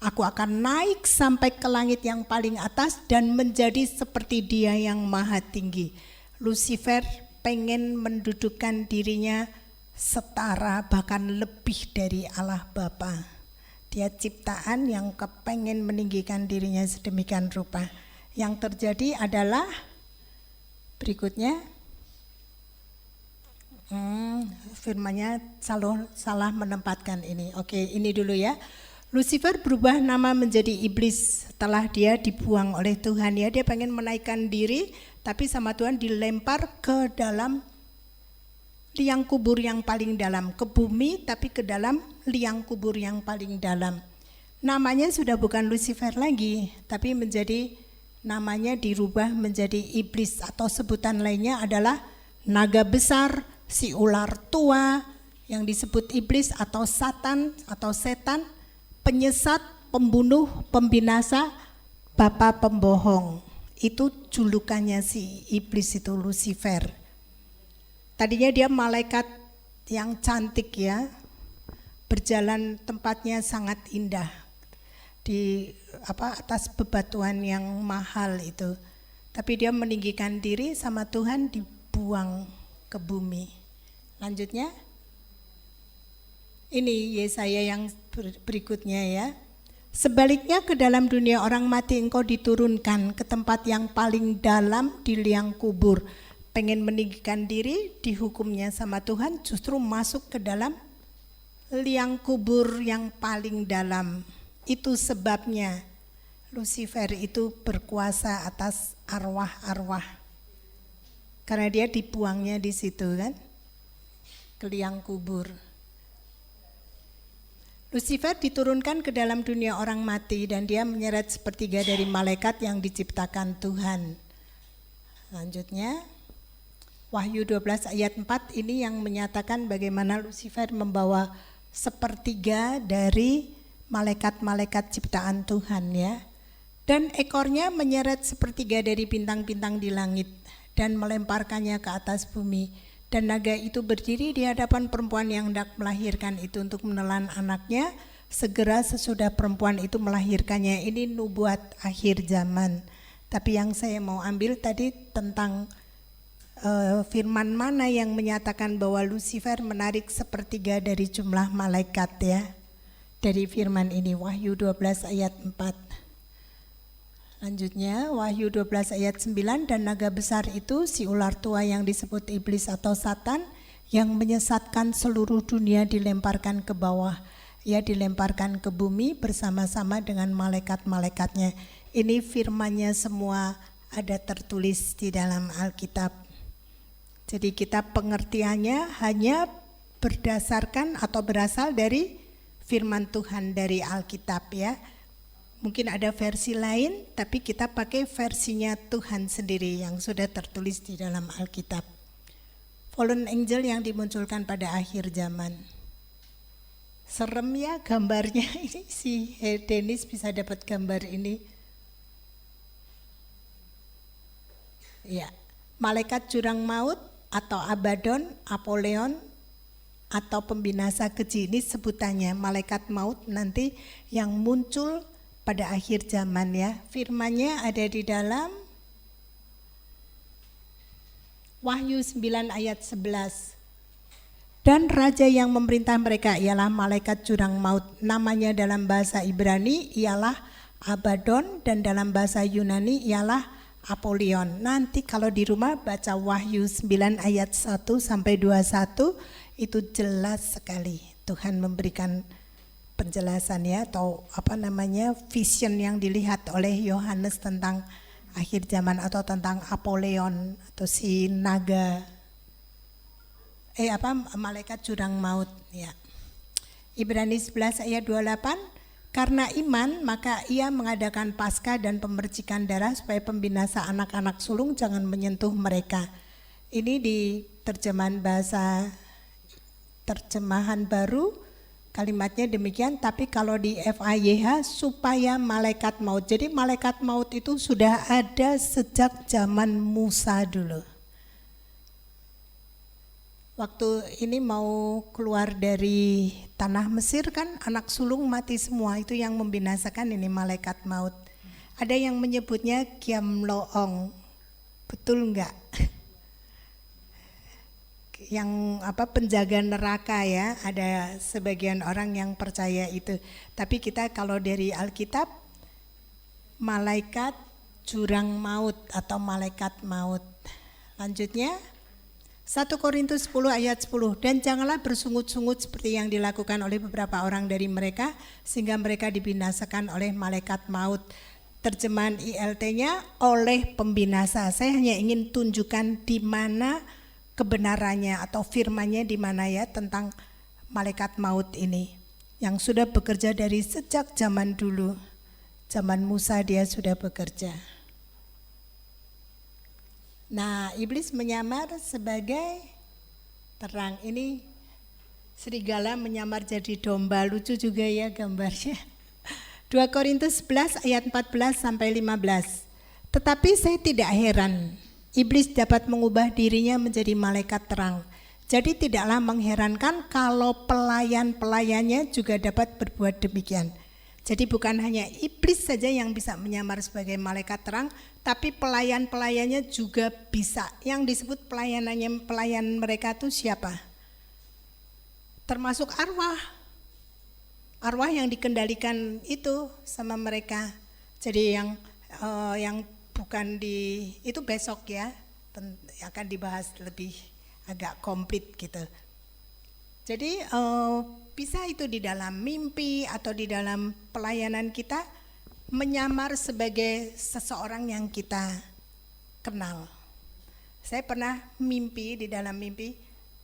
Aku akan naik sampai ke langit yang paling atas dan menjadi seperti Dia yang maha tinggi. Lucifer pengen mendudukkan dirinya setara bahkan lebih dari Allah Bapa. Dia ciptaan yang kepengen meninggikan dirinya sedemikian rupa. Yang terjadi adalah berikutnya, firmannya salah menempatkan ini. Oke, ini dulu ya. Lucifer berubah nama menjadi iblis setelah dia dibuang oleh Tuhan ya. Dia pengen menaikkan diri, tapi sama Tuhan dilempar ke dalam liang kubur yang paling dalam, ke bumi tapi ke dalam liang kubur yang paling dalam. Namanya sudah bukan Lucifer lagi, tapi namanya dirubah menjadi iblis, atau sebutan lainnya adalah naga besar, si ular tua yang disebut iblis atau Satan atau setan, penyesat, pembunuh, pembinasa, bapa pembohong. Itu julukannya si iblis itu, Lucifer. Tadinya dia malaikat yang cantik ya, berjalan tempatnya sangat indah di atas bebatuan yang mahal itu. Tapi dia meninggikan diri sama Tuhan, dibuang ke bumi. Lanjutnya. Ini Yesaya yang berikutnya ya. Sebaliknya ke dalam dunia orang mati engkau diturunkan ke tempat yang paling dalam di liang kubur. Pengen meninggikan diri, dihukumnya sama Tuhan, justru masuk ke dalam liang kubur yang paling dalam. Itu sebabnya Lucifer itu berkuasa atas arwah-arwah. Karena dia dibuangnya di situ kan, ke liang kubur. Lucifer diturunkan ke dalam dunia orang mati dan dia menyeret sepertiga dari malaikat yang diciptakan Tuhan. Lanjutnya, Wahyu 12 ayat 4 ini yang menyatakan bagaimana Lucifer membawa sepertiga dari malaikat-malaikat ciptaan Tuhan ya. Dan ekornya menyeret sepertiga dari bintang-bintang di langit dan melemparkannya ke atas bumi. Dan naga itu berdiri di hadapan perempuan yang hendak melahirkan itu untuk menelan anaknya. Segera sesudah perempuan itu melahirkannya. Ini nubuat akhir zaman. Tapi yang saya mau ambil tadi tentang firman mana yang menyatakan bahwa Lucifer menarik sepertiga dari jumlah malaikat ya. Dari firman ini Wahyu 12 ayat 4. Lanjutnya Wahyu 12 ayat 9, dan naga besar itu si ular tua yang disebut iblis atau Satan yang menyesatkan seluruh dunia dilemparkan ke bawah. Ia dilemparkan ke bumi bersama-sama dengan malaikat-malaikatnya. Ini firman-Nya semua ada tertulis di dalam Alkitab. Jadi kita pengertiannya hanya berdasarkan atau berasal dari firman Tuhan dari Alkitab ya. Mungkin ada versi lain, tapi kita pakai versinya Tuhan sendiri yang sudah tertulis di dalam Alkitab. Fallen angel yang dimunculkan pada akhir zaman. Serem ya gambarnya ini, si Denis bisa dapat gambar ini. Ya, malaikat jurang maut atau Abaddon, Apoleon, atau pembinasa keji, ini sebutannya malaikat maut nanti yang muncul pada akhir zaman ya. Firman-Nya ada di dalam Wahyu 9 ayat 11. Dan raja yang memerintah mereka ialah malaikat jurang maut. Namanya dalam bahasa Ibrani ialah Abaddon dan dalam bahasa Yunani ialah Apoleon. Nanti kalau di rumah baca Wahyu 9 ayat 1 sampai 21, itu jelas sekali Tuhan memberikan penjelasan ya, atau vision yang dilihat oleh Yohanes tentang akhir zaman atau tentang Apoleon atau si naga malaikat jurang maut ya. Ibrani 11 ayat 28, karena iman maka ia mengadakan Paskah dan pemercikan darah supaya pembinasa anak-anak sulung jangan menyentuh mereka. Ini di terjemahan baru kalimatnya demikian, tapi kalau di FAYH supaya malaikat maut. Jadi malaikat maut itu sudah ada sejak zaman Musa dulu. Waktu ini mau keluar dari tanah Mesir kan anak sulung mati semua, itu yang membinasakan ini malaikat maut. Ada yang menyebutnya Kiam Loong, betul enggak? yang penjaga neraka ya, ada sebagian orang yang percaya itu. Tapi kita kalau dari Alkitab, malaikat jurang maut atau malaikat maut. Lanjutnya 1 Korintus 10 ayat 10, dan janganlah bersungut-sungut seperti yang dilakukan oleh beberapa orang dari mereka sehingga mereka dibinasakan oleh malaikat maut. Terjemahan ILT-nya oleh pembinasa. Saya hanya ingin tunjukkan di mana kebenarannya atau firman-nya di mana ya tentang malaikat maut ini yang sudah bekerja dari sejak zaman dulu. Zaman Musa dia sudah bekerja. Nah, iblis menyamar sebagai terang. Ini serigala menyamar jadi domba, lucu juga ya gambarnya. 2 Korintus 11 ayat 14 sampai 15. Tetapi saya tidak heran, iblis dapat mengubah dirinya menjadi malaikat terang. Jadi tidaklah mengherankan kalau pelayan-pelayannya juga dapat berbuat demikian. Jadi bukan hanya iblis saja yang bisa menyamar sebagai malaikat terang, tapi pelayan-pelayannya juga bisa. Yang disebut pelayan mereka itu siapa? Termasuk arwah. Arwah yang dikendalikan itu sama mereka. Jadi yang bukan itu besok ya, akan dibahas lebih agak komplit gitu. Jadi bisa itu di dalam mimpi atau di dalam pelayanan kita menyamar sebagai seseorang yang kita kenal. Saya pernah mimpi, di dalam mimpi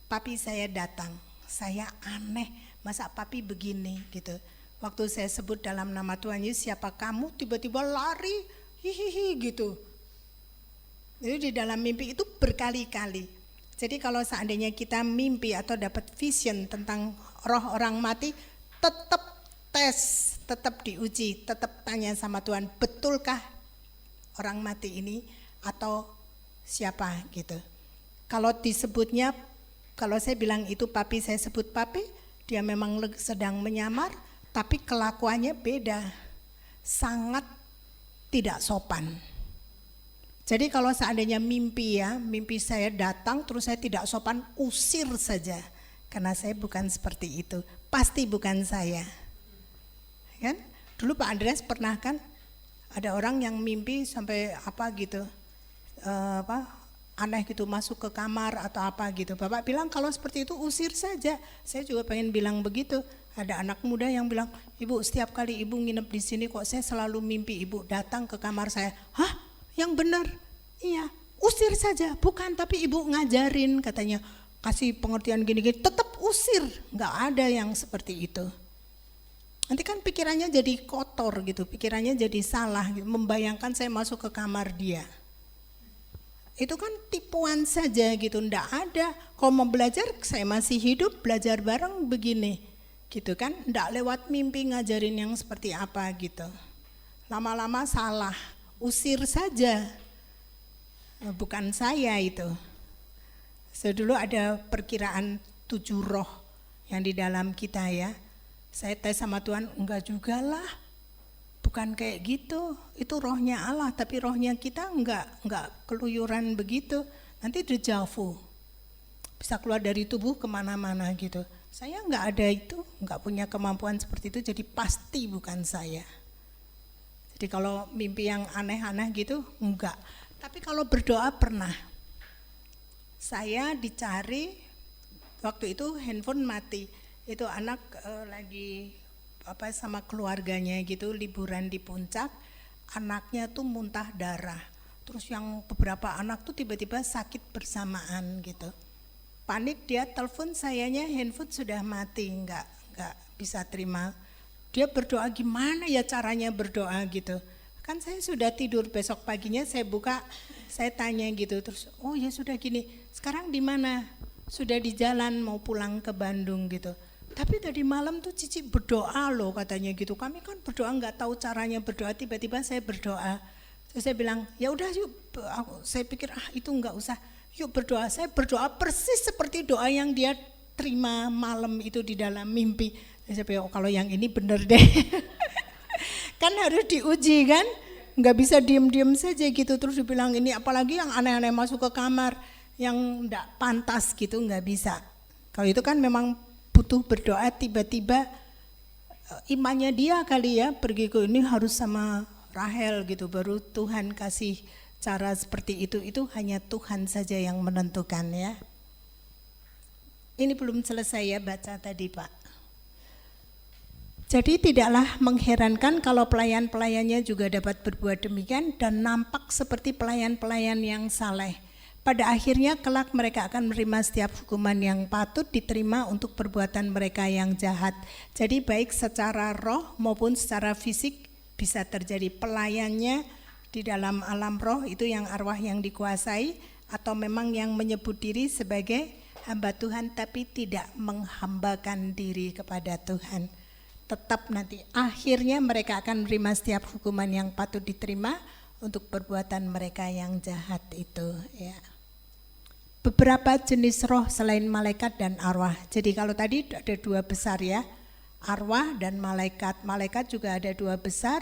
papi saya datang. Saya aneh, masa papi begini gitu. Waktu saya sebut dalam nama Tuhan Yesus, siapa kamu? Tiba-tiba lari, hihihi gitu. Jadi di dalam mimpi itu berkali-kali. Jadi kalau seandainya kita mimpi atau dapat vision tentang roh orang mati, tetap tes, tetap diuji, tetap tanya sama Tuhan, betulkah orang mati ini atau siapa gitu. Kalau disebutnya, kalau saya bilang itu papi, saya sebut papi, dia memang sedang menyamar, tapi kelakuannya beda, sangat tidak sopan. Jadi kalau seandainya mimpi saya datang terus saya tidak sopan, usir saja. Karena saya bukan seperti itu, pasti bukan saya. Kan? Dulu Pak Andreas pernah kan, ada orang yang mimpi sampai aneh gitu, masuk ke kamar atau apa gitu. Bapak bilang kalau seperti itu usir saja. Saya juga pengen bilang begitu. Ada anak muda yang bilang, ibu setiap kali ibu nginep di sini kok saya selalu mimpi ibu datang ke kamar saya. Hah? Yang benar, iya, usir saja. Bukan, tapi ibu ngajarin katanya, kasih pengertian gini-gini, tetap usir. Nggak ada yang seperti itu. Nanti kan pikirannya jadi kotor gitu, pikirannya jadi salah gitu, membayangkan saya masuk ke kamar dia. Itu kan tipuan saja gitu, nggak ada. Kalau mau belajar, saya masih hidup, belajar bareng begini gitu kan, nggak lewat mimpi ngajarin yang seperti apa gitu. Lama-lama salah. Usir saja, bukan saya itu. Dulu ada perkiraan 7 roh yang di dalam kita ya. Saya tes sama Tuhan, enggak juga lah, bukan kayak gitu. Itu rohnya Allah, tapi rohnya kita enggak keluyuran begitu. Nanti dejavu, bisa keluar dari tubuh kemana-mana gitu. Saya enggak ada itu, enggak punya kemampuan seperti itu, jadi pasti bukan saya. Jadi kalau mimpi yang aneh-aneh gitu, enggak. Tapi kalau berdoa pernah. Saya dicari, waktu itu handphone mati. Itu anak lagi sama keluarganya gitu, liburan di puncak. Anaknya tuh muntah darah. Terus yang beberapa anak tuh tiba-tiba sakit bersamaan gitu. Panik dia telepon sayanya, handphone sudah mati, enggak bisa terima. Dia berdoa gimana ya caranya berdoa gitu. Kan saya sudah tidur, besok paginya saya buka, saya tanya gitu. Terus oh ya sudah gini, sekarang di mana? Sudah di jalan mau pulang ke Bandung gitu. Tapi tadi malam tuh Cici berdoa loh katanya gitu. Kami kan berdoa nggak tahu caranya berdoa, tiba-tiba saya berdoa. Terus saya bilang ya udah yuk, saya pikir itu nggak usah. Yuk berdoa, saya berdoa persis seperti doa yang dia terima malam itu di dalam mimpi. Saya bilang, kalau yang ini bener deh. Kan harus diuji kan, nggak bisa diem-diem saja gitu. Terus dibilang ini apalagi yang aneh-aneh masuk ke kamar. yang enggak pantas gitu, enggak bisa. Kalau itu kan memang butuh berdoa, tiba-tiba imannya dia kali ya pergi ke ini harus sama Rahel gitu, baru Tuhan kasih cara seperti itu hanya Tuhan saja yang menentukan ya. Ini belum selesai ya baca tadi Pak. Jadi tidaklah mengherankan kalau pelayan-pelayannya juga dapat berbuat demikian dan nampak seperti pelayan-pelayan yang saleh. Pada akhirnya kelak mereka akan menerima setiap hukuman yang patut diterima untuk perbuatan mereka yang jahat. Jadi baik secara roh maupun secara fisik bisa terjadi. Pelayannya di dalam alam roh itu yang arwah yang dikuasai atau memang yang menyebut diri sebagai hamba Tuhan tapi tidak menghambakan diri kepada Tuhan. Tetap nanti akhirnya mereka akan menerima setiap hukuman yang patut diterima untuk perbuatan mereka yang jahat itu ya. Beberapa jenis roh selain malaikat dan arwah. Jadi kalau tadi ada dua besar ya, arwah dan malaikat. Malaikat juga ada dua besar,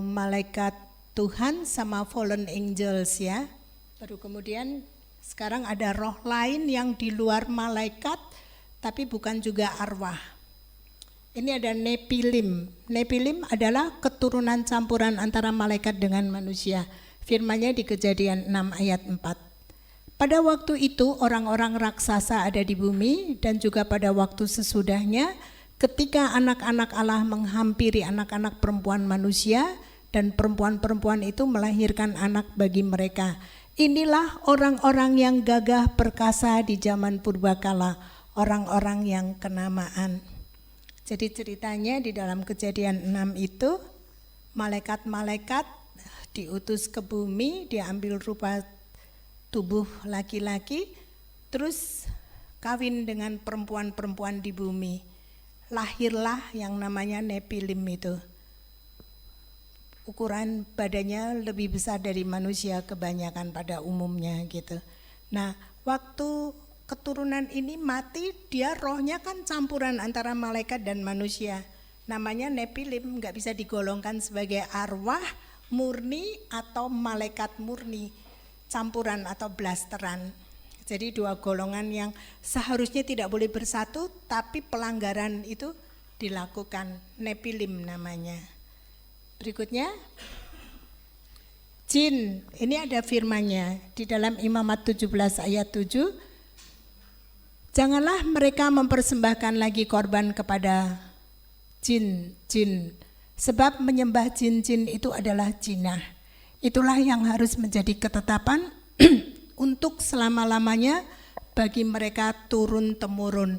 malaikat Tuhan sama fallen angels ya. Baru kemudian sekarang ada roh lain yang di luar malaikat tapi bukan juga arwah. Ini ada Nepilim. Nepilim adalah keturunan campuran antara malaikat dengan manusia. Firman-Nya di Kejadian 6 ayat 4. Pada waktu itu orang-orang raksasa ada di bumi dan juga pada waktu sesudahnya ketika anak-anak Allah menghampiri anak-anak perempuan manusia dan perempuan-perempuan itu melahirkan anak bagi mereka. Inilah orang-orang yang gagah perkasa di zaman purbakala, orang-orang yang kenamaan. Jadi ceritanya di dalam Kejadian 6 itu malaikat-malaikat diutus ke bumi, diambil rupa tubuh laki-laki, terus kawin dengan perempuan-perempuan di bumi. Lahirlah yang namanya Nepilim itu. Ukuran badannya lebih besar dari manusia kebanyakan pada umumnya gitu. Nah, waktu keturunan ini mati, dia rohnya kan campuran antara malaikat dan manusia. Namanya Nepilim, nggak bisa digolongkan sebagai arwah murni atau malaikat murni, campuran atau blasteran. Jadi dua golongan yang seharusnya tidak boleh bersatu, tapi pelanggaran itu dilakukan. Nepilim namanya. Berikutnya, jin. Ini ada firman-Nya di dalam Imamat 17 ayat 7. Janganlah mereka mempersembahkan lagi korban kepada jin-jin, sebab menyembah jin-jin itu adalah jinah. Itulah yang harus menjadi ketetapan untuk selama-lamanya bagi mereka turun-temurun.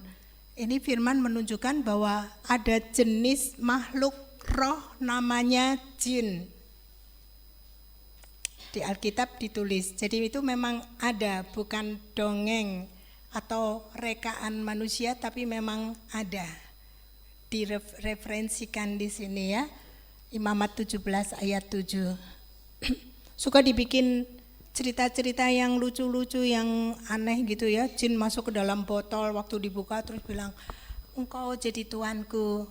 Ini firman menunjukkan bahwa ada jenis makhluk roh namanya jin. Di Alkitab ditulis, jadi itu memang ada, bukan dongeng atau rekaan manusia, tapi memang ada. Direferensikan di sini ya. Imamat 17 ayat 7. Suka dibikin cerita-cerita yang lucu-lucu, yang aneh gitu ya. Jin masuk ke dalam botol, waktu dibuka terus bilang, engkau jadi tuanku,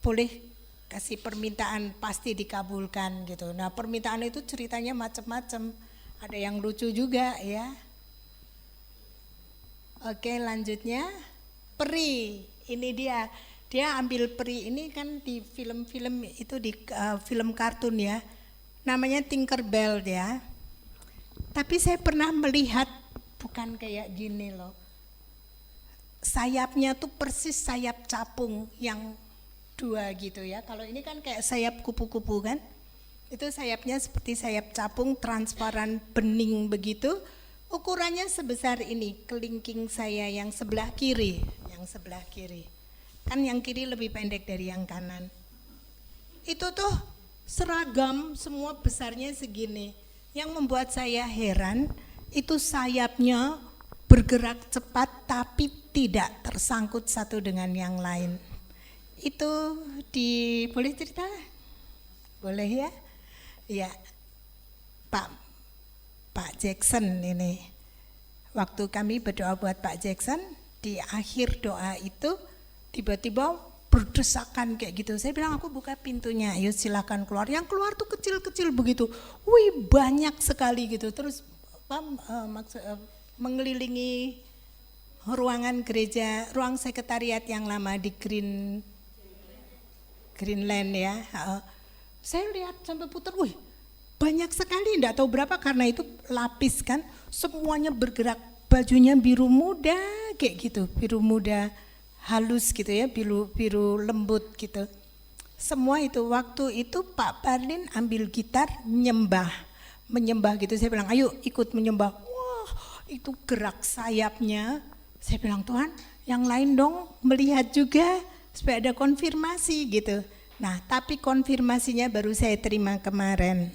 boleh kasih permintaan, pasti dikabulkan gitu. Nah permintaan itu ceritanya macam-macam, ada yang lucu juga ya. Oke, lanjutnya peri. Ini dia ambil peri ini kan di film-film itu, di film kartun ya, namanya Tinkerbell ya. Tapi saya pernah melihat bukan kayak gini loh, sayapnya tuh persis sayap capung yang dua gitu ya. Kalau ini kan kayak sayap kupu-kupu kan, itu sayapnya seperti sayap capung, transparan, bening begitu. Ukurannya sebesar ini, kelingking saya yang sebelah kiri, kan yang kiri lebih pendek dari yang kanan. Itu tuh seragam, semua besarnya segini. Yang membuat saya heran, itu sayapnya bergerak cepat tapi tidak tersangkut satu dengan yang lain. Itu boleh cerita? Boleh ya? Ya, Pak Jackson ini, waktu kami berdoa buat Pak Jackson, di akhir doa itu tiba-tiba berdesakan kayak gitu. Saya bilang, aku buka pintunya, yuk silakan keluar. Yang keluar tuh kecil-kecil begitu, wih banyak sekali gitu. Terus mengelilingi ruangan gereja, ruang sekretariat yang lama di Greenland ya. Saya lihat sampai putar, wih banyak sekali, enggak tahu berapa karena itu lapis kan, semuanya bergerak, bajunya biru muda kayak gitu, biru muda halus gitu ya, biru lembut gitu. Semua itu waktu itu Pak Parlin ambil gitar menyembah gitu. Saya bilang ayo ikut menyembah. Wah itu gerak sayapnya. Saya bilang Tuhan yang lain dong melihat juga supaya ada konfirmasi gitu. Nah tapi konfirmasinya baru saya terima kemarin.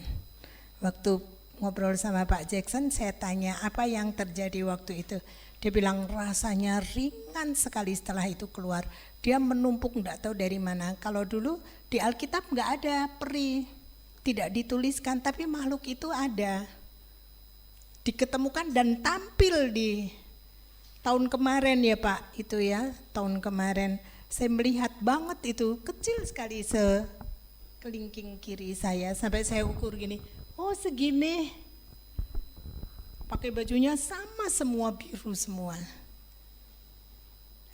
Waktu ngobrol sama Pak Jackson saya tanya apa yang terjadi waktu itu. Dia bilang rasanya ringan sekali setelah itu keluar. Dia menumpuk enggak tahu dari mana. Kalau dulu di Alkitab enggak ada peri, tidak dituliskan, tapi makhluk itu ada. Diketemukan dan tampil di tahun kemarin ya Pak, itu ya, tahun kemarin. Saya melihat banget itu, kecil sekali sekelingking kiri saya, sampai saya ukur gini, oh segini. Pakai bajunya sama semua, biru semua.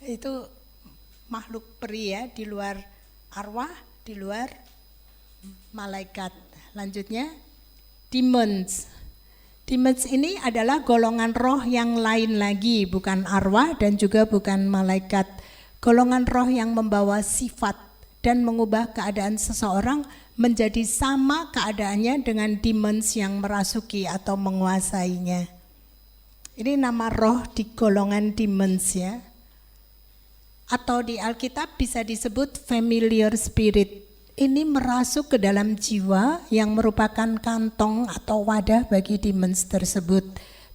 Itu makhluk peri ya, di luar arwah, di luar malaikat. Lanjutnya, demons. Demons ini adalah golongan roh yang lain lagi, bukan arwah dan juga bukan malaikat. Golongan roh yang membawa sifat dan mengubah keadaan seseorang menjadi sama keadaannya dengan demons yang merasuki atau menguasainya. Ini nama roh di golongan demons ya. Atau di Alkitab bisa disebut familiar spirit. Ini merasuk ke dalam jiwa yang merupakan kantong atau wadah bagi demons tersebut.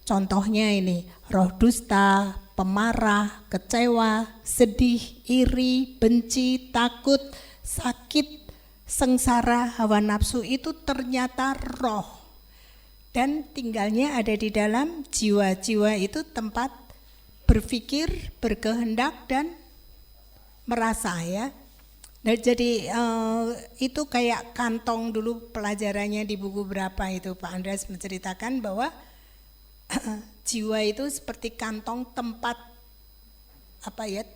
Contohnya ini, roh dusta, pemarah, kecewa, sedih, iri, benci, takut, sakit, sengsara, hawa nafsu itu ternyata roh dan tinggalnya ada di dalam jiwa. Jiwa itu tempat berpikir, berkehendak dan merasa ya. Nah, jadi itu kayak kantong dulu pelajarannya di buku berapa itu Pak Andreas menceritakan bahwa jiwa itu seperti kantong tempat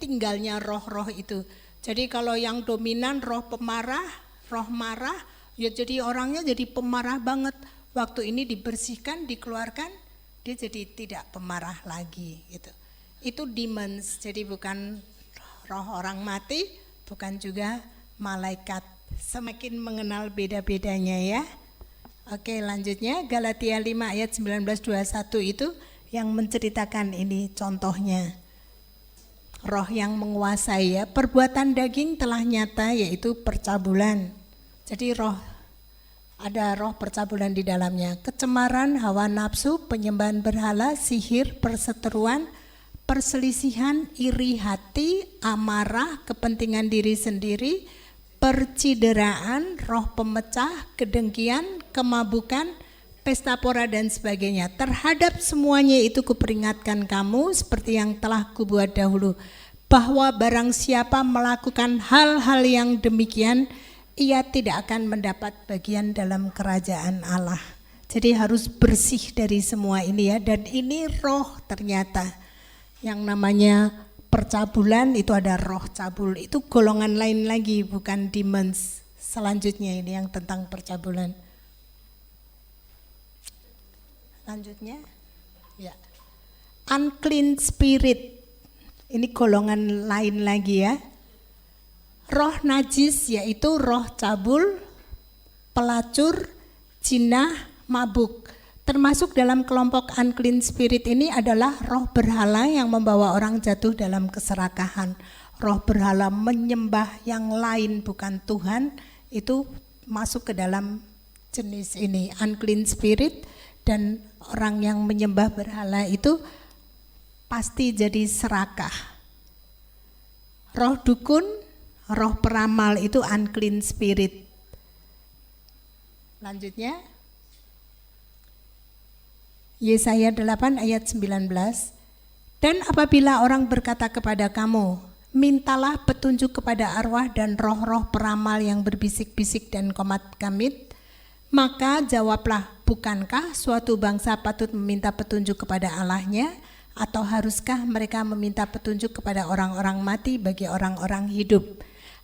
tinggalnya roh-roh itu. Jadi kalau yang dominan roh pemarah, roh marah, ya jadi orangnya jadi pemarah banget. Waktu ini dibersihkan, dikeluarkan, dia jadi tidak pemarah lagi gitu. Itu demons, jadi bukan roh orang mati, bukan juga malaikat. Semakin mengenal beda-bedanya ya. Oke, lanjutnya Galatia 5 ayat 19-21 itu yang menceritakan ini contohnya. Roh yang menguasai ya, perbuatan daging telah nyata yaitu percabulan. Jadi ada roh percabulan di dalamnya, kecemaran, hawa nafsu, penyembahan berhala, sihir, perseteruan, perselisihan, iri hati, amarah, kepentingan diri sendiri, percideraan, roh pemecah, kedengkian, kemabukan, pesta pora dan sebagainya. Terhadap semuanya itu kuperingatkan kamu seperti yang telah kubuat dahulu, bahwa barang siapa melakukan hal-hal yang demikian, ia tidak akan mendapat bagian dalam kerajaan Allah. Jadi harus bersih dari semua ini ya. Dan ini roh ternyata yang namanya percabulan itu ada roh cabul. Itu golongan lain lagi bukan demons. Selanjutnya ini yang tentang percabulan. Lanjutnya ya. Unclean spirit. Ini golongan lain lagi ya. Roh najis yaitu roh cabul, pelacur, jinah, mabuk. Termasuk dalam kelompok unclean spirit ini adalah roh berhala yang membawa orang jatuh dalam keserakahan. Roh berhala menyembah yang lain bukan Tuhan, itu masuk ke dalam jenis ini, unclean spirit. Dan orang yang menyembah berhala itu pasti jadi serakah. Roh dukun, roh peramal itu unclean spirit. Lanjutnya Yesaya 8 ayat 19. Dan apabila orang berkata kepada kamu, mintalah petunjuk kepada arwah dan roh-roh peramal yang berbisik-bisik dan komat kamit, Maka jawablah, bukankah suatu bangsa patut meminta petunjuk kepada Allahnya? Atau haruskah mereka meminta petunjuk kepada orang-orang mati bagi orang-orang hidup?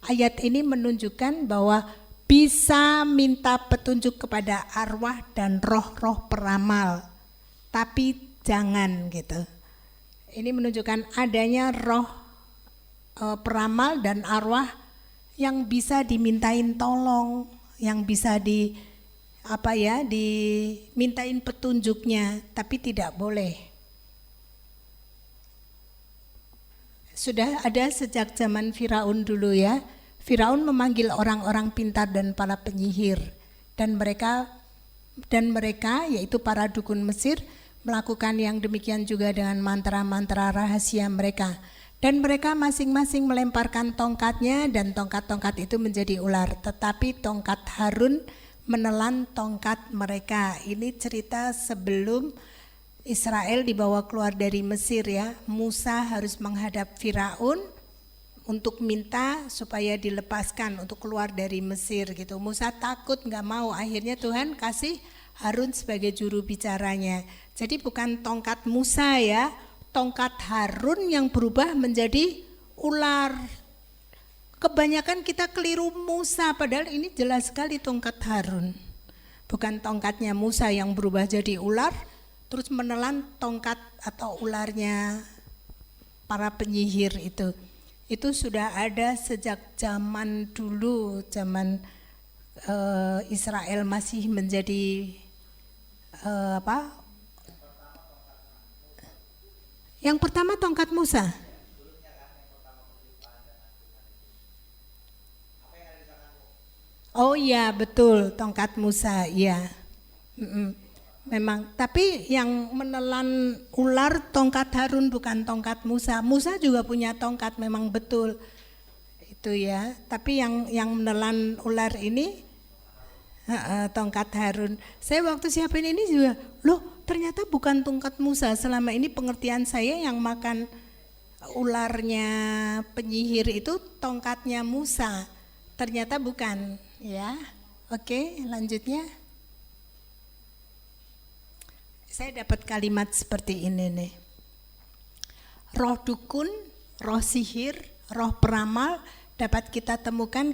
Ayat ini menunjukkan bahwa bisa minta petunjuk kepada arwah dan roh-roh peramal, tapi jangan gitu. Ini menunjukkan adanya roh peramal dan arwah yang bisa dimintain tolong, yang bisa dimintain petunjuknya, tapi tidak boleh. Sudah ada sejak zaman Firaun dulu ya. Firaun memanggil orang-orang pintar dan para penyihir, dan mereka yaitu para dukun Mesir melakukan yang demikian juga dengan mantra-mantra rahasia mereka. Dan mereka masing-masing melemparkan tongkatnya dan tongkat-tongkat itu menjadi ular. Tetapi tongkat Harun menelan tongkat mereka. Ini cerita sebelum Israel dibawa keluar dari Mesir ya. Musa harus menghadap Firaun untuk minta supaya dilepaskan untuk keluar dari Mesir gitu. Musa takut, nggak mau. Akhirnya Tuhan kasih Harun sebagai juru bicaranya. Jadi bukan tongkat Musa ya, tongkat Harun yang berubah menjadi ular. Kebanyakan kita keliru Musa, padahal ini jelas sekali tongkat Harun. Bukan tongkatnya Musa yang berubah jadi ular, terus menelan tongkat atau ularnya para penyihir itu. Itu sudah ada sejak zaman dulu, zaman Israel masih menjadi Yang pertama tongkat Musa. Oh iya betul, tongkat Musa, iya. Memang, tapi yang menelan ular tongkat Harun bukan tongkat Musa. Musa juga punya tongkat, memang betul itu ya. Tapi yang menelan ular ini tongkat Harun. Saya waktu siapin ini juga, loh ternyata bukan tongkat Musa. Selama ini pengertian saya yang makan ularnya penyihir itu tongkatnya Musa. Ternyata bukan. Ya, oke, lanjutnya. Saya dapat kalimat seperti ini nih. Roh dukun, roh sihir, roh peramal dapat kita temukan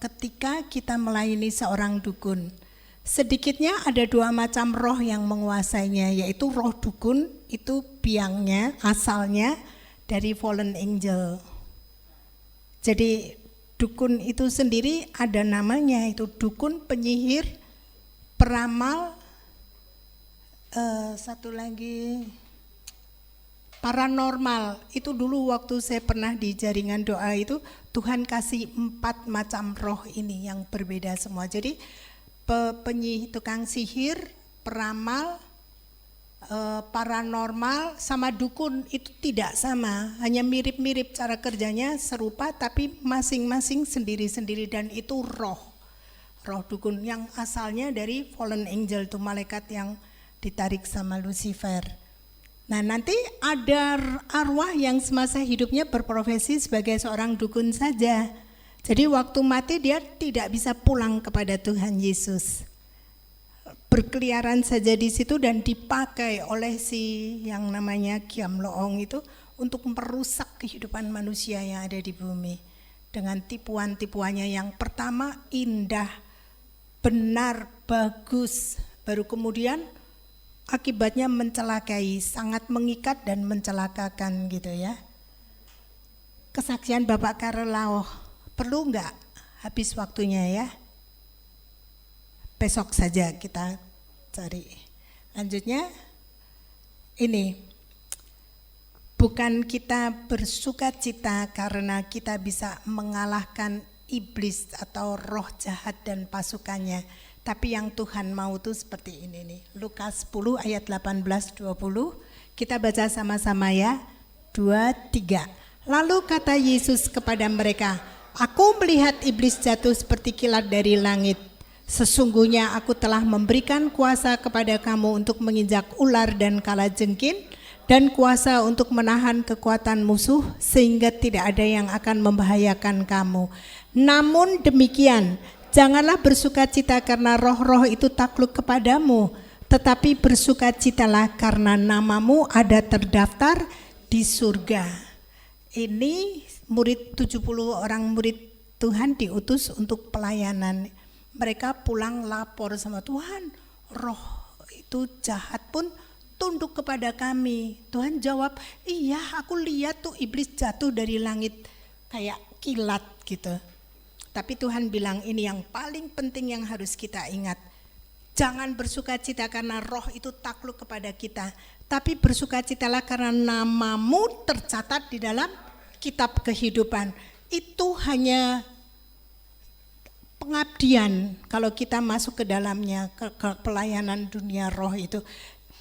ketika kita melayani seorang dukun. Sedikitnya ada dua macam roh yang menguasainya, yaitu roh dukun itu biangnya, asalnya dari fallen angel. Jadi dukun itu sendiri ada namanya, itu dukun, penyihir, peramal, satu lagi paranormal. Itu dulu waktu saya pernah di jaringan doa itu, Tuhan kasih 4 macam roh ini yang berbeda semua. Jadi penyihir, tukang sihir, peramal, paranormal sama dukun itu tidak sama, hanya mirip-mirip cara kerjanya, serupa tapi masing-masing sendiri-sendiri, dan itu roh dukun yang asalnya dari fallen angel, itu malaikat yang ditarik sama Lucifer. Nah nanti ada arwah yang semasa hidupnya berprofesi sebagai seorang dukun saja, jadi waktu mati dia tidak bisa pulang kepada Tuhan Yesus, berkeliaran saja di situ dan dipakai oleh si yang namanya Kiam Loong itu untuk merusak kehidupan manusia yang ada di bumi dengan tipuan-tipuannya. Yang pertama indah, benar, bagus, baru kemudian akibatnya mencelakai, sangat mengikat dan mencelakakan gitu ya. Kesaksian Bapak Karelao perlu enggak? Habis waktunya ya. Besok saja kita cari. Lanjutnya, ini bukan kita bersuka cita karena kita bisa mengalahkan iblis atau roh jahat dan pasukannya, tapi yang Tuhan mau tuh seperti ini nih. Lukas 10 ayat 18-20, kita baca sama-sama ya. 2, 3. Lalu kata Yesus kepada mereka, aku melihat iblis jatuh seperti kilat dari langit. Sesungguhnya aku telah memberikan kuasa kepada kamu untuk menginjak ular dan kalajengking, dan kuasa untuk menahan kekuatan musuh sehingga tidak ada yang akan membahayakan kamu. Namun demikian, Janganlah bersukacita karena roh-roh itu takluk kepadamu, tetapi bersukacitalah karena namamu ada terdaftar di surga. Ini murid 70 orang murid Tuhan diutus untuk pelayanan. Mereka pulang lapor sama Tuhan, roh itu jahat pun tunduk kepada kami. Tuhan jawab, iya aku lihat tuh iblis jatuh dari langit kayak kilat gitu. Tapi Tuhan bilang ini yang paling penting yang harus kita ingat. Jangan bersukacita karena roh itu takluk kepada kita, tapi bersukacitalah karena namamu tercatat di dalam kitab kehidupan. Itu hanya pengabdian kalau kita masuk ke dalamnya, ke pelayanan dunia roh itu.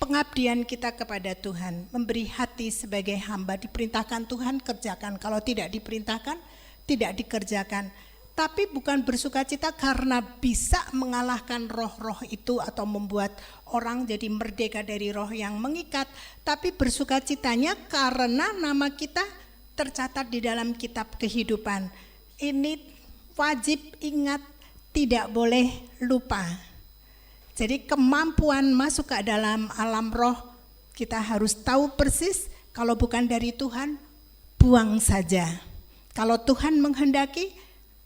Pengabdian kita kepada Tuhan, memberi hati sebagai hamba, diperintahkan Tuhan kerjakan, kalau tidak diperintahkan tidak dikerjakan. Tapi bukan bersukacita karena bisa mengalahkan roh-roh itu atau membuat orang jadi merdeka dari roh yang mengikat, tapi bersukacitanya karena nama kita tercatat di dalam kitab kehidupan. Ini wajib ingat, tidak boleh lupa. Jadi kemampuan masuk ke dalam alam roh, kita harus tahu persis, kalau bukan dari Tuhan, buang saja. Kalau Tuhan menghendaki,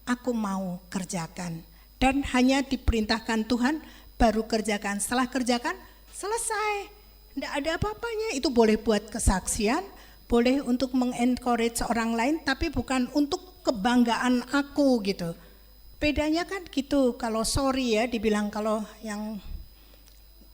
aku mau kerjakan. Dan hanya diperintahkan Tuhan, baru kerjakan. Setelah kerjakan, selesai. Tidak ada apa-apanya. Itu boleh buat kesaksian, boleh untuk mengencourage orang lain, tapi bukan untuk kebanggaan aku gitu. Bedanya kan gitu, kalau sorry ya dibilang, kalau yang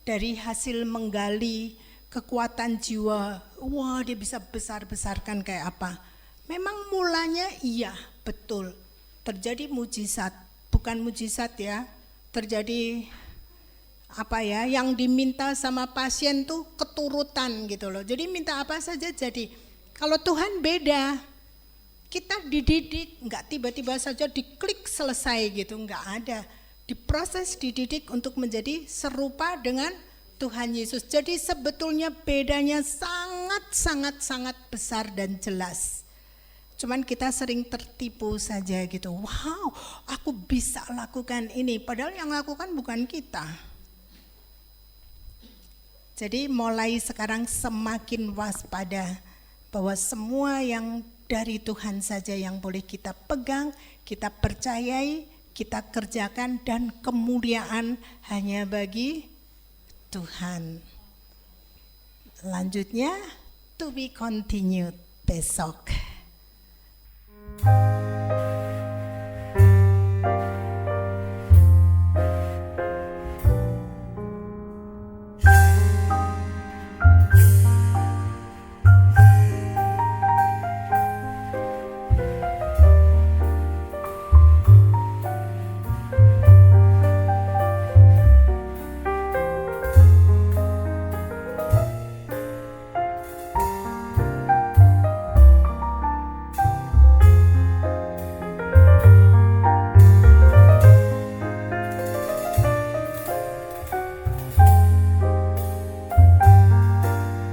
dari hasil menggali kekuatan jiwa, wah dia bisa besar-besarkan kayak apa. Memang mulanya iya, betul. Terjadi mujizat, bukan mujizat ya, terjadi apa ya, yang diminta sama pasien tuh keturutan gitu loh. Jadi minta apa saja jadi. Kalau Tuhan beda, kita dididik, enggak tiba-tiba saja diklik selesai gitu, enggak ada. Diproses, dididik untuk menjadi serupa dengan Tuhan Yesus. Jadi sebetulnya bedanya sangat besar dan jelas. Cuman kita sering tertipu saja gitu. Wow, aku bisa lakukan ini. Padahal yang lakukan bukan kita. Jadi mulai sekarang semakin waspada bahwa semua yang dari Tuhan saja yang boleh kita pegang, kita percayai, kita kerjakan, dan kemuliaan hanya bagi Tuhan. Lanjutnya, to be continued besok.